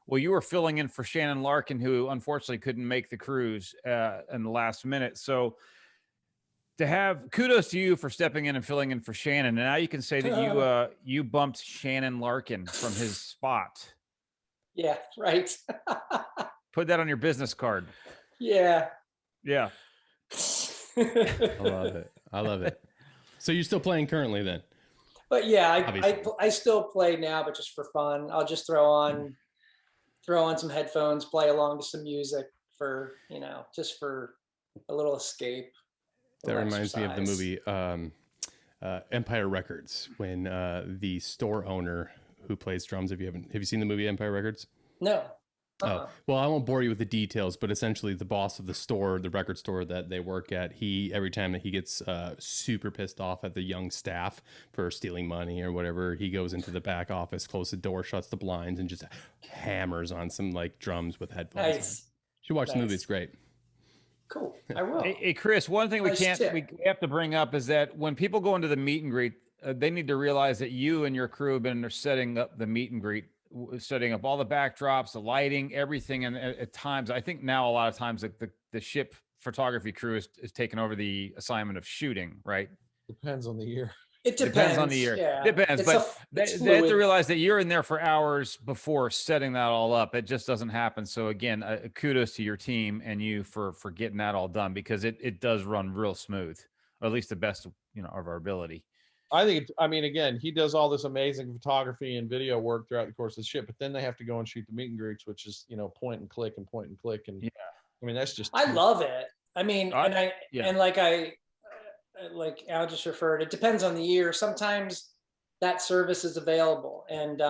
Well, you were filling in for Shannon Larkin, who unfortunately couldn't make the cruise in the last minute. So to have kudos to you for stepping in and filling in for Shannon. And now you can say that you bumped Shannon Larkin from his spot. Yeah, right. Put that on your business card. Yeah. Yeah. I love it. So you're still playing currently then? But yeah, I still play now, but just for fun. I'll just throw on some headphones, play along to some music for, just for a little escape. That reminds me of the movie Empire Records when the store owner who plays drums. Have you seen the movie Empire Records? No. Oh, well, I won't bore you with the details, but essentially the boss of the store, the record store that they work at, every time that he gets super pissed off at the young staff for stealing money or whatever, he goes into the back office, closes the door, shuts the blinds, and just hammers on some like drums with headphones. Nice. On. You should watch the movie. It's great. Cool. I will. Hey, Chris, one thing we have to bring up is that when people go into the meet and greet, they need to realize that you and your crew have been setting up the meet and greet, setting up all the backdrops, the lighting, everything. And at times, I think now a lot of times the ship photography crew is taking over the assignment of shooting, right? Depends on the year. It depends on the year. Yeah. Depends, but they have to realize that you're in there for hours before setting that all up. It just doesn't happen. So again, kudos to your team and you for getting that all done, because it does run real smooth, or at least the best, of our ability. I think again, he does all this amazing photography and video work throughout the course of the ship, but then they have to go and shoot the meet and greets, which is, point and click. And yeah, that's just, I love it. Like Al just referred, it depends on the year. Sometimes that service is available, and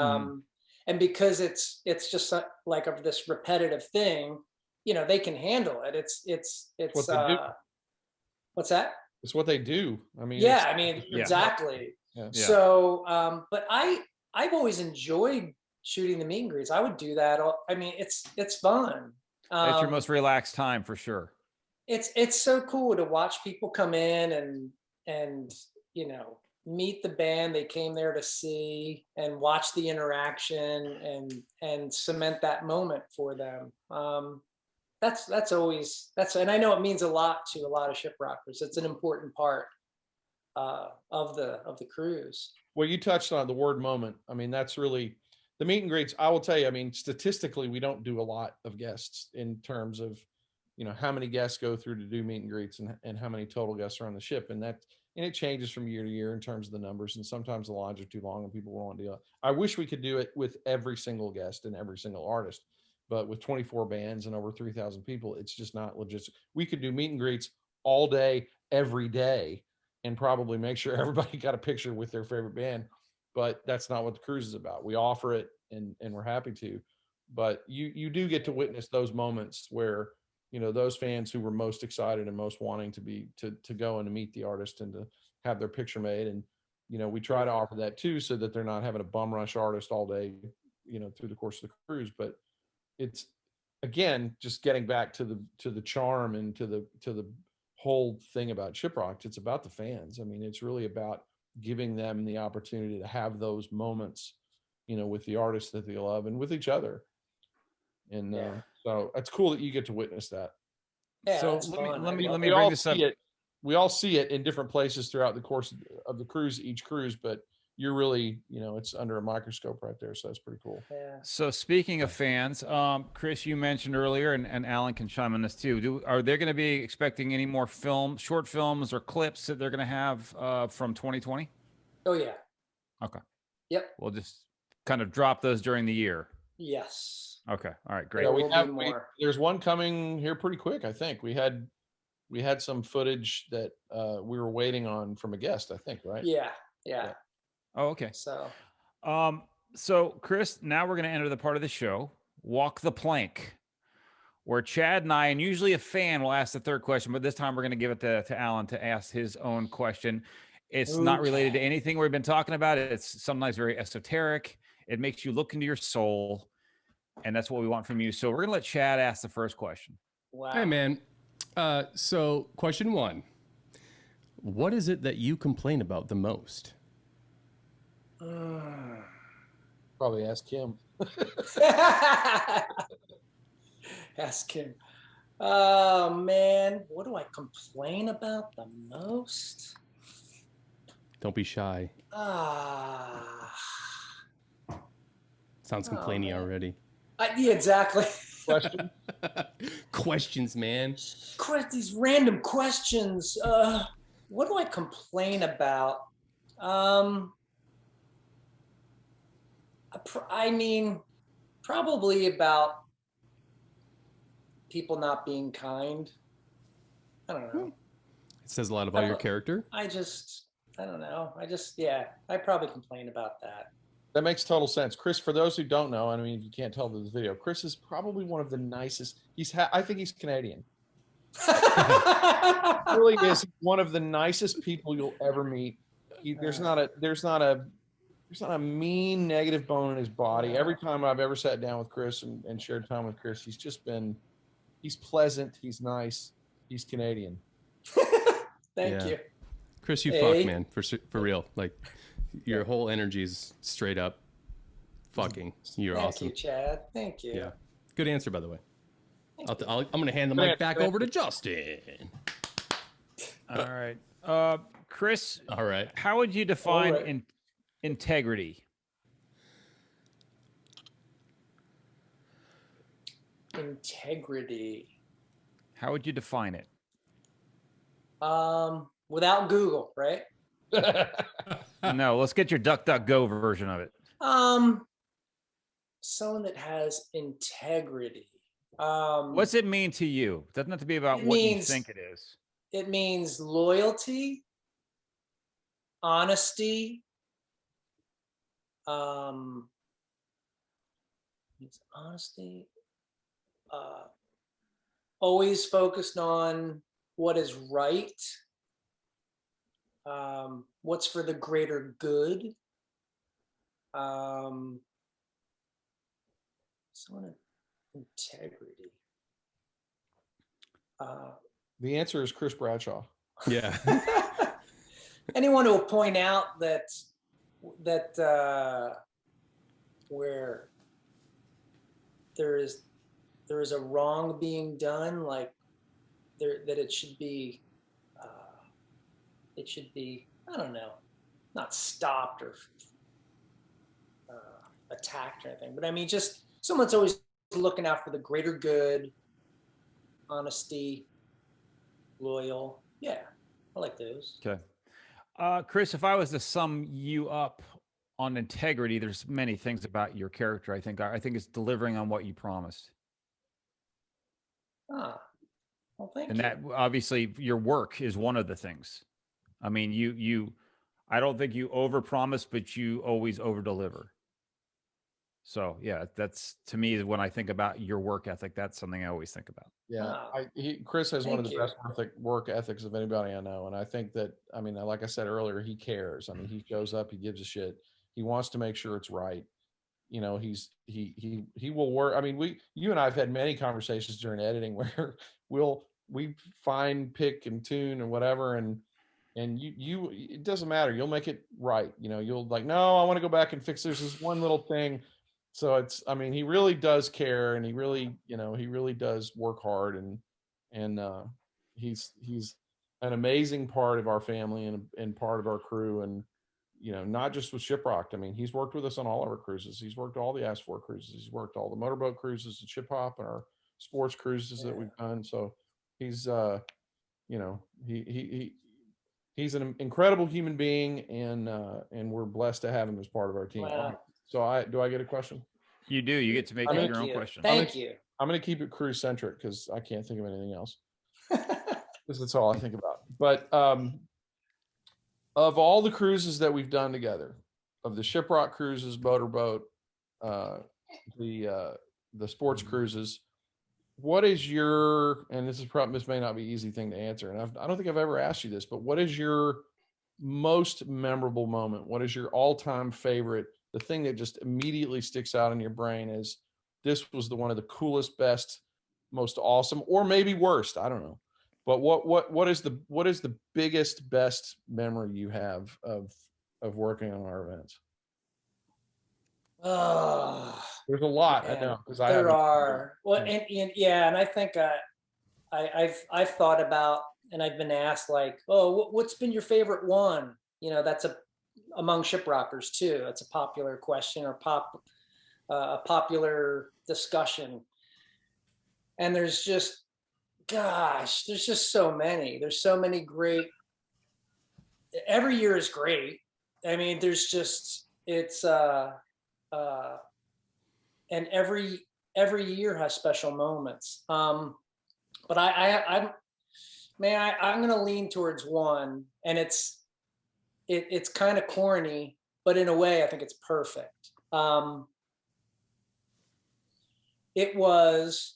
because it's just like of this repetitive thing, they can handle it. It's what's that? It's what they do. Exactly. Yeah. So, but I've always enjoyed shooting the meet and greets. I would do that. It's fun. It's your most relaxed time for sure. It's so cool to watch people come in and meet the band they came there to see, and watch the interaction and cement that moment for them. That's always, and I know it means a lot to a lot of shiprockers. It's an important part of the cruise. Well, you touched on the word moment. That's really the meet and greets. I will tell you, statistically, we don't do a lot of guests in terms of, how many guests go through to do meet and greets and how many total guests are on the ship. And it changes from year to year in terms of the numbers. And sometimes the lines are too long and people won't do it. I wish we could do it with every single guest and every single artist, but with 24 bands and over 3,000 people, it's just not logistic. We could do meet and greets all day, every day, and probably make sure everybody got a picture with their favorite band. But that's not what the cruise is about. We offer it and we're happy to, but you do get to witness those moments where, those fans who were most excited and most wanting to go and to meet the artist and to have their picture made. And, we try to offer that too, so that they're not having a bum rush artist all day, through the course of the cruise. But it's, again, just getting back to the charm and to the whole thing about ShipRocked. It's about the fans. It's really about giving them the opportunity to have those moments, with the artists that they love and with each other. And so it's cool that you get to witness that. Yeah, so let me bring this up. We all see it in different places throughout the course of the cruise, each cruise, but you're really, it's under a microscope right there. So that's pretty cool. Yeah. So speaking of fans, Chris, you mentioned earlier, and Alan can chime on this too. Are they going to be expecting any more short films or clips that they're going to have from 2020? Oh yeah. Okay. Yep. We'll just kind of drop those during the year. Yes. Okay. All right. Great. Yeah, there's one coming here pretty quick. I think we had some footage that we were waiting on from a guest, I think, right? Yeah. Oh, okay. So Chris, now we're going to enter the part of the show, Walk the Plank, where Chad and I, and usually a fan will ask the third question, but this time we're going to give it to Alan to ask his own question. It's not related to anything we've been talking about. It's sometimes very esoteric. It makes you look into your soul, and that's what we want from you. So we're going to let Chad ask the first question. Wow. Hey, man. So question one, what is it that you complain about the most? Probably ask him. Ask him. Oh man, what do I complain about the most? Don't be shy. Sounds complainy already. Yeah, exactly. Question? Questions, man. These random questions. What do I complain about? Probably about people not being kind. I don't know. It says a lot about your character. I don't know. I probably complain about that. That makes total sense. Chris, for those who don't know, I mean, you can't tell this video, Chris is probably one of the nicest. I think he's Canadian. Really is one of the nicest people you'll ever meet. There's not a mean negative bone in his body. Every time I've ever sat down with Chris and shared time with Chris, he's pleasant, he's nice, he's Canadian. Thank you. Chris, you fuck, man, for real. Like, your whole energy is straight up fucking. You're awesome. Thank you, Chad. Thank you. Yeah. Good answer, by the way. I'm going to hand the mic back over to Justin. All right. Chris. All right. How would you define integrity? Integrity. How would you define it? Without Google, right? No, let's get your DuckDuckGo version of it. Someone that has integrity. What's it mean to you? It doesn't have to be about what you think it is. It means loyalty, honesty, always focused on what is right, what's for the greater good. Integrity. The answer is Chris Bradshaw. Yeah. Anyone who will point out that where there is a wrong being done, like that it should be I don't know, not stopped or attacked or anything, but I mean, just someone's always looking out for the greater good, honesty, loyal. Yeah, I like those. Okay. Chris, if I was to sum you up on integrity, there's many things about your character. I think it's delivering on what you promised. Well, thank you. And that obviously your work is one of the things. I mean, I don't think you overpromise, but you always overdeliver. So yeah, that's, to me, when I think about your work ethic, that's something I always think about. Yeah, Chris has one of the best work ethics of anybody I know, and I think that, I mean, like I said earlier, he cares. I mean, he shows up, he gives a shit, he wants to make sure it's right. You know, he will work. I mean, you and I have had many conversations during editing where we find, pick, and tune and whatever, and you it doesn't matter. You'll make it right. You know, you'll like, no, I want to go back and fix this one little thing. So it's, I mean, he really does care, and he really does work hard, and he's an amazing part of our family and part of our crew, and you know, not just with Shiprocked. I mean, he's worked with us on all of our cruises. He's worked all the Ask4 cruises. He's worked all the motorboat cruises and Ship Hop and our sports cruises that we've done. So he's you know, he's an incredible human being, and we're blessed to have him as part of our team. Wow. So do I get a question? You do. You get to make your own question. Thank you. I'm going to keep it cruise centric because I can't think of anything else. Because that's all I think about. But of all the cruises that we've done together, of the Shiprock cruises, motorboat, the sports cruises, what is your, and this may not be an easy thing to answer, and I don't think I've ever asked you this, but what is your most memorable moment? What is your all-time favorite? The thing that just immediately sticks out in your brain is, this was one of the coolest, best, most awesome, or maybe worst, I don't know. But what is the biggest, best memory you have of working on our events? There's a lot, I know, because there are. Well, and I think I've thought about, and I've been asked, like, oh, what's been your favorite one? You know, that's among ship-rockers too. That's a popular question, or a popular discussion. And there's just so many. There's so many great. Every year is great. I mean, there's just, it's and every year has special moments. But I'm going to lean towards one, and it's it's kind of corny, but in a way, I think it's perfect. It was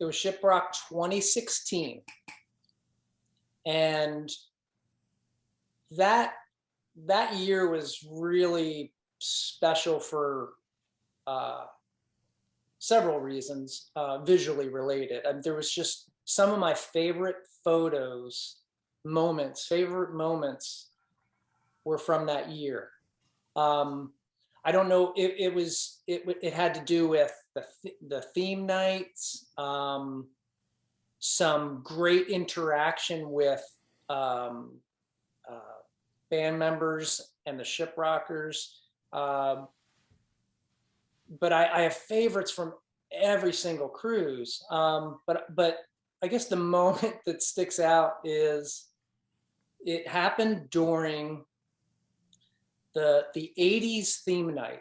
Shiprock 2016, and that year was really special for several reasons, visually related. And there was just some of my favorite favorite moments were from that year. I don't know, it had to do with the theme nights, some great interaction with band members and the Shiprockers. But I have favorites from every single cruise. But I guess the moment that sticks out is it happened during the 80s theme night.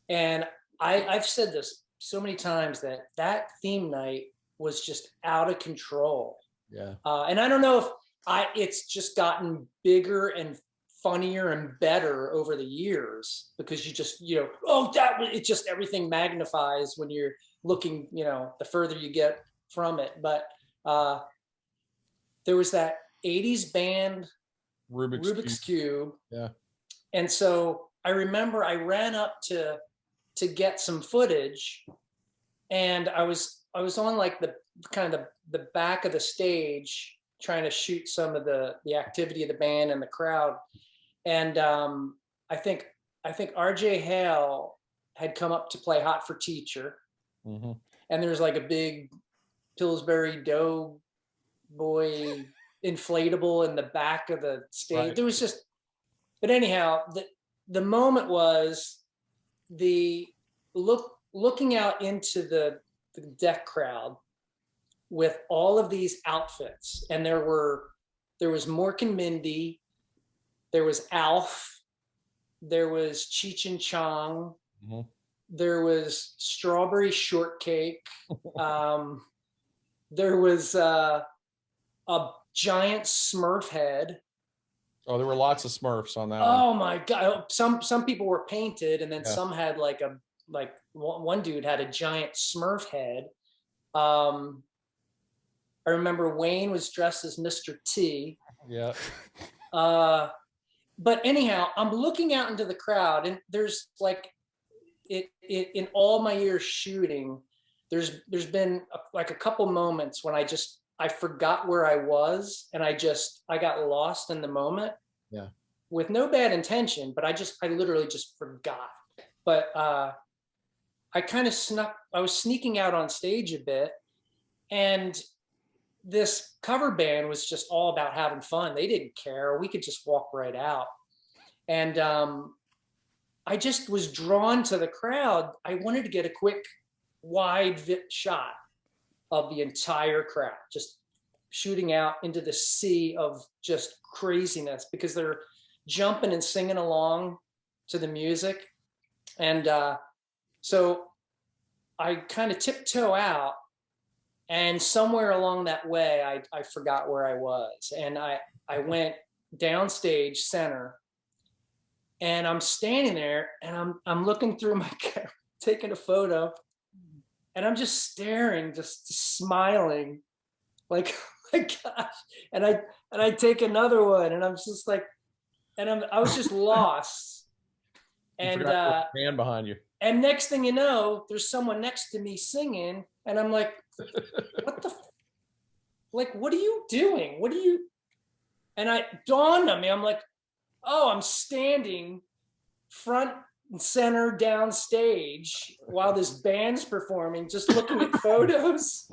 And I've said this so many times that theme night was just out of control. Yeah. And I don't know if it's just gotten bigger and funnier and better over the years, because you just, it just, everything magnifies when you're looking, the further you get from it. But there was that 80s band, Rubik's Cube. Yeah. And so I remember I ran up to get some footage, and I was on like the kind of the back of the stage trying to shoot some of the activity of the band and the crowd. And I think RJ Hale had come up to play Hot for Teacher. Mm-hmm. And there's like a big Pillsbury Dough Boy inflatable in the back of the stage. Right. There was just, but anyhow, the moment was looking out into the deck crowd with all of these outfits. And there was Mork and Mindy, there was Alf, there was Cheech and Chong, mm-hmm. There was Strawberry Shortcake, there was a giant Smurf head. Oh, there were lots of Smurfs on that one. Oh my God. Some people were painted, and then some had like one dude had a giant Smurf head. I remember Wayne was dressed as Mr. T. Yeah. But anyhow, I'm looking out into the crowd, and there's like it in all my years shooting, there's been a couple moments when I forgot where I was, and I got lost in the moment. Yeah. With no bad intention, but I literally just forgot. But I was sneaking out on stage a bit, and this cover band was just all about having fun. They didn't care. We could just walk right out. And I just was drawn to the crowd. I wanted to get a quick wide shot of the entire crowd, just shooting out into the sea of just craziness, because they're jumping and singing along to the music. And so I kind of tiptoe out, and somewhere along that way, I forgot where I was. And I went downstage center, and I'm standing there, and I'm looking through my camera, taking a photo, and I'm just staring, just smiling, like, oh my gosh. And I take another one, and I'm just like, I was just lost. And band behind you. And next thing you know, there's someone next to me singing, and I'm like, what are you doing? What are you? And it dawned on me, I'm like, oh, I'm standing front and center downstage while this band's performing, just looking at photos.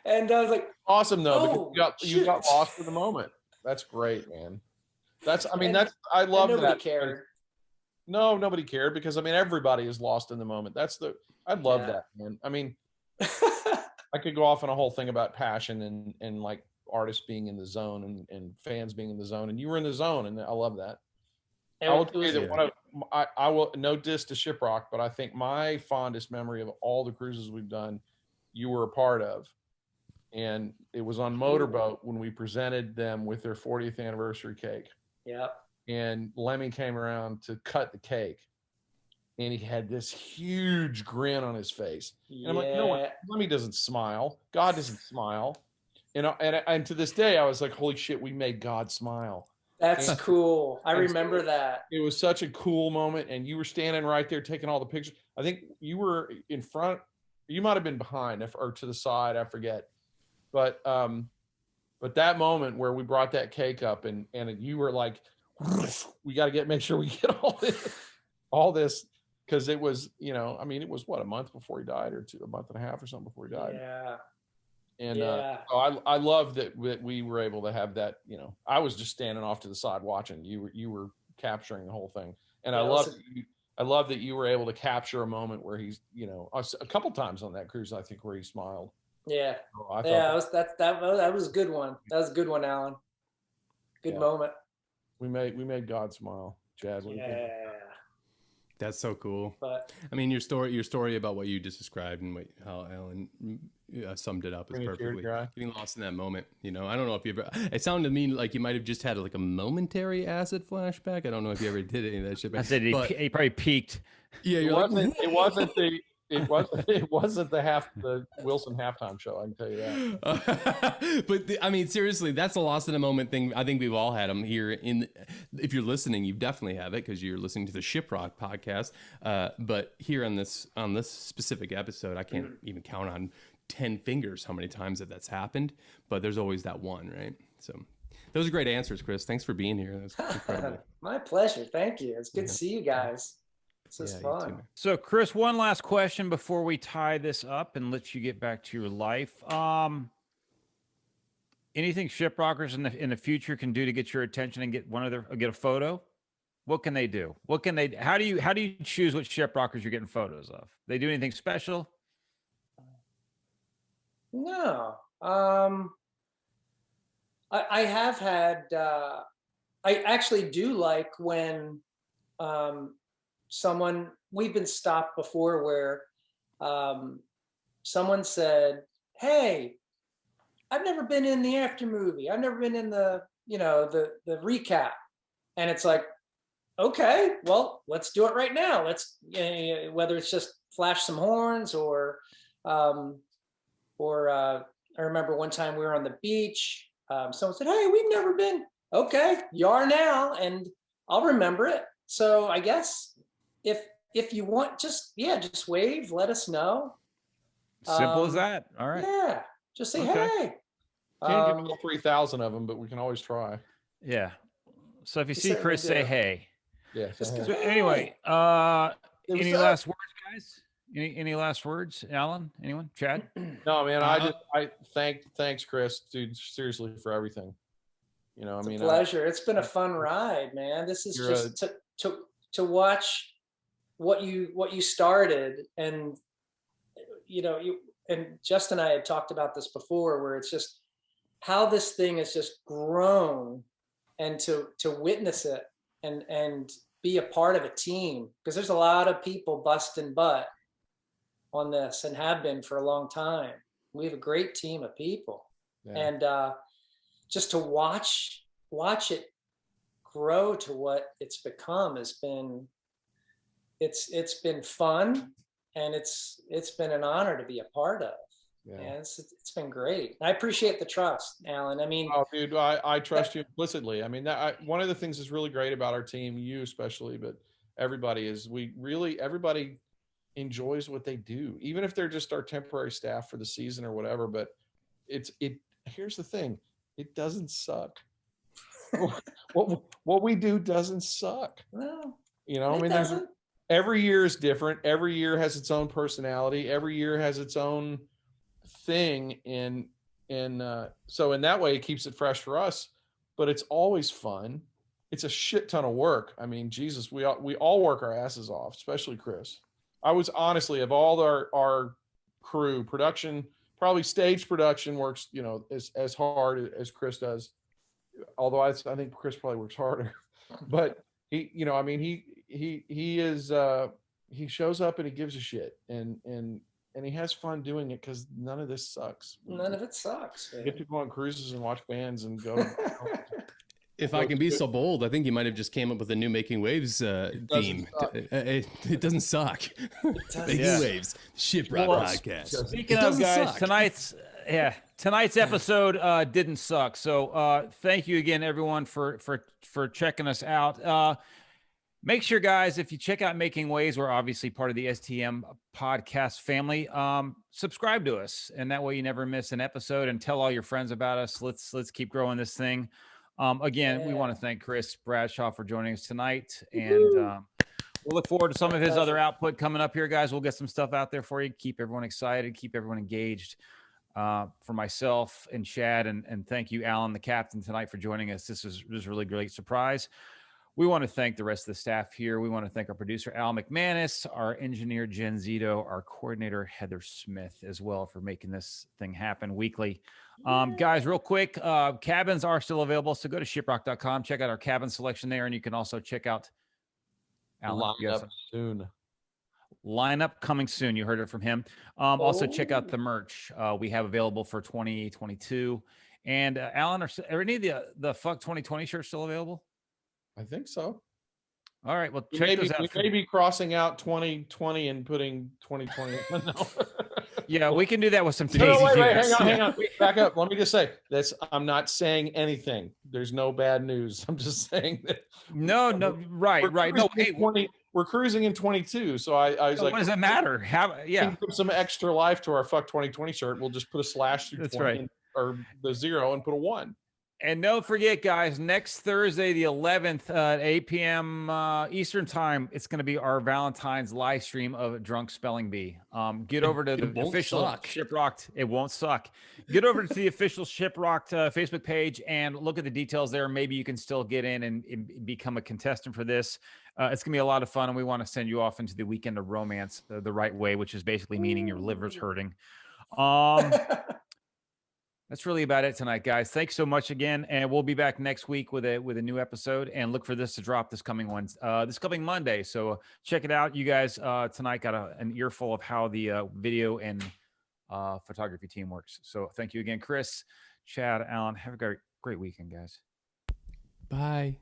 And I was like, awesome though, because you got lost in the moment. That's great, man. I love that. Nobody cared. No, nobody cared, because everybody is lost in the moment. I love that, man. I could go off on a whole thing about passion and like artists being in the zone and fans being in the zone, and you were in the zone, and I love that. I will tell you that I will, no diss to Shiprock, but I think my fondest memory of all the cruises we've done, you were a part of, and it was on Motorboat when we presented them with their 40th anniversary cake. Yep. And Lemmy came around to cut the cake, and he had this huge grin on his face. And I'm like, no, Lemmy doesn't smile. God doesn't smile. And to this day, I was like, holy shit, we made God smile. That's cool. I remember that. It was such a cool moment, and you were standing right there taking all the pictures. I think you were in front. You might have been behind or to the side. I forget. But that moment where we brought that cake up, and you were like, we got to make sure we get all this, because it was, I mean, it was what, a month before he died, or a month and a half or something before he died. Yeah. And I love that we were able to have that. I was just standing off to the side watching. You were capturing the whole thing, and I love that you were able to capture a moment where he's, a couple times on that cruise, I think, where he smiled. Yeah. That was a good one. That was a good one, Alan. Good moment. We made God smile, Chad. Yeah. That's so cool. But I mean, your story about what you just described and how Alan summed it up is perfectly. Getting lost in that moment, I don't know if you ever. It sounded to me like you might have just had like a momentary acid flashback. I don't know if you ever did any of that shit. I said he probably peaked. Yeah, it wasn't the Wilson halftime show. I can tell you that. But I mean, seriously, that's a lost in a moment thing. I think we've all had them here. If you're listening, you definitely have it because you're listening to the ShipRocked podcast. But here on this specific episode, I can't even count on 10 fingers how many times that's happened. But there's always that one, right? So those are great answers, Chris. Thanks for being here. That's incredible. My pleasure. Thank you. It's good to see you guys. This is fun. Too, so, Chris, one last question before we tie this up and let you get back to your life. Anything Shiprockers in the future can do to get your attention and get a photo? What can they do? How do you choose what Shiprockers you're getting photos of? They do anything special? No. I have had. I actually do like when. We've been stopped before where someone said, hey, I've never been in the after movie. I've never been in the recap. And it's like, okay, well, let's do it right now. Let's, whether it's just flash some horns or I remember one time we were on the beach. Someone said, hey, we've never been. Okay, you are now. And I'll remember it. So I guess if you want, just wave, let us know. Simple as that. All right. Yeah. Just say, hey. Can't give me all 3,000 of them, but we can always try. Yeah. So if you see Chris, say hey. Yeah. So anyway, any last words, guys? Any last words, Alan? Anyone? Chad? No, man. Thanks, Chris, dude. Seriously, for everything. It's a pleasure. It's been a fun ride, man. This is just to watch what you started, and and Justin and I had talked about this before, where it's just how this thing has just grown, and to witness it and be a part of a team, because there's a lot of people busting butt on this and have been for a long time. We have a great team of people, and just to watch it grow to what it's become has been, it's been fun, and it's been an honor to be a part of. Yeah, it's been great. I appreciate the trust, Alan. I mean, oh, dude, I trust you implicitly. I mean, one of the things that's really great about our team, you especially, but everybody, is everybody enjoys what they do, even if they're just our temporary staff for the season or whatever. But here's the thing, it doesn't suck. what we do doesn't suck. No, I mean, every year is different. Every year has its own personality. Every year has its own thing, and so in that way it keeps it fresh for us, but it's always fun. It's a shit ton of work. I mean, Jesus, we all work our asses off, especially Chris. I was honestly, of all our crew, production, probably stage production works, as hard as Chris does, although I think Chris probably works harder. But he is he shows up and he gives a shit, and and he has fun doing it because none of this sucks. None of it sucks. Get to go on cruises and watch bands and go. If I can be so bold, I think you might have just came up with a new Making Waves theme. It doesn't suck. Making Waves, Shiprock podcast. Speaking of, guys, tonight's episode didn't suck. So thank you again, everyone, for checking us out. Make sure, guys, if you check out Making Waves, we're obviously part of the STM podcast family. Subscribe to us, and that way you never miss an episode. And tell all your friends about us. Let's keep growing this thing. Again, we want to thank Chris Bradshaw for joining us tonight, and we'll look forward to some of his other output coming up here, guys. We'll get some stuff out there for you. Keep everyone excited. Keep everyone engaged. For myself and Chad, and thank you, Alan, the captain, tonight for joining us. This was a really great surprise. We want to thank the rest of the staff here. We want to thank our producer, Al McManus, our engineer, Jen Zito, our coordinator, Heather Smith, as well, for making this thing happen weekly. Guys, real quick, cabins are still available, so go to shiprocked.com. Check out our cabin selection there, and you can also check out lineup soon. Lineup coming soon. You heard it from him. Also, check out the merch we have available for 2022. And Alan, are any of the Fuck 2020 shirts still available? I think so. All right. Well, check those out. We may be crossing out 2020 and putting 2020. No. Yeah, we can do that with some wait, hang on. Back up. Let me just say this. I'm not saying anything. There's no bad news. I'm just saying that. No, right. No, hey, we're cruising in 22. So I was like, what does it matter? Put some extra life to our Fuck 2020 shirt. We'll just put a slash through 20 or the 0 and put a 1. And don't forget, guys, next Thursday, the 11th at 8 p.m. Eastern time, it's going to be our Valentine's live stream of Drunk Spelling Bee. Get over to the official ShipRocked. It won't suck. Get over to the official ShipRocked Facebook page and look at the details there. Maybe you can still get in and become a contestant for this. It's going to be a lot of fun, and we want to send you off into the weekend of romance the right way, which is basically meaning your liver's hurting. That's really about it tonight, guys. Thanks so much again, and we'll be back next week with a new episode. And look for this to drop this coming Monday. So check it out. You guys tonight got an earful of how the video and photography team works. So thank you again, Chris, Chad, Alan. Have a great weekend, guys. Bye.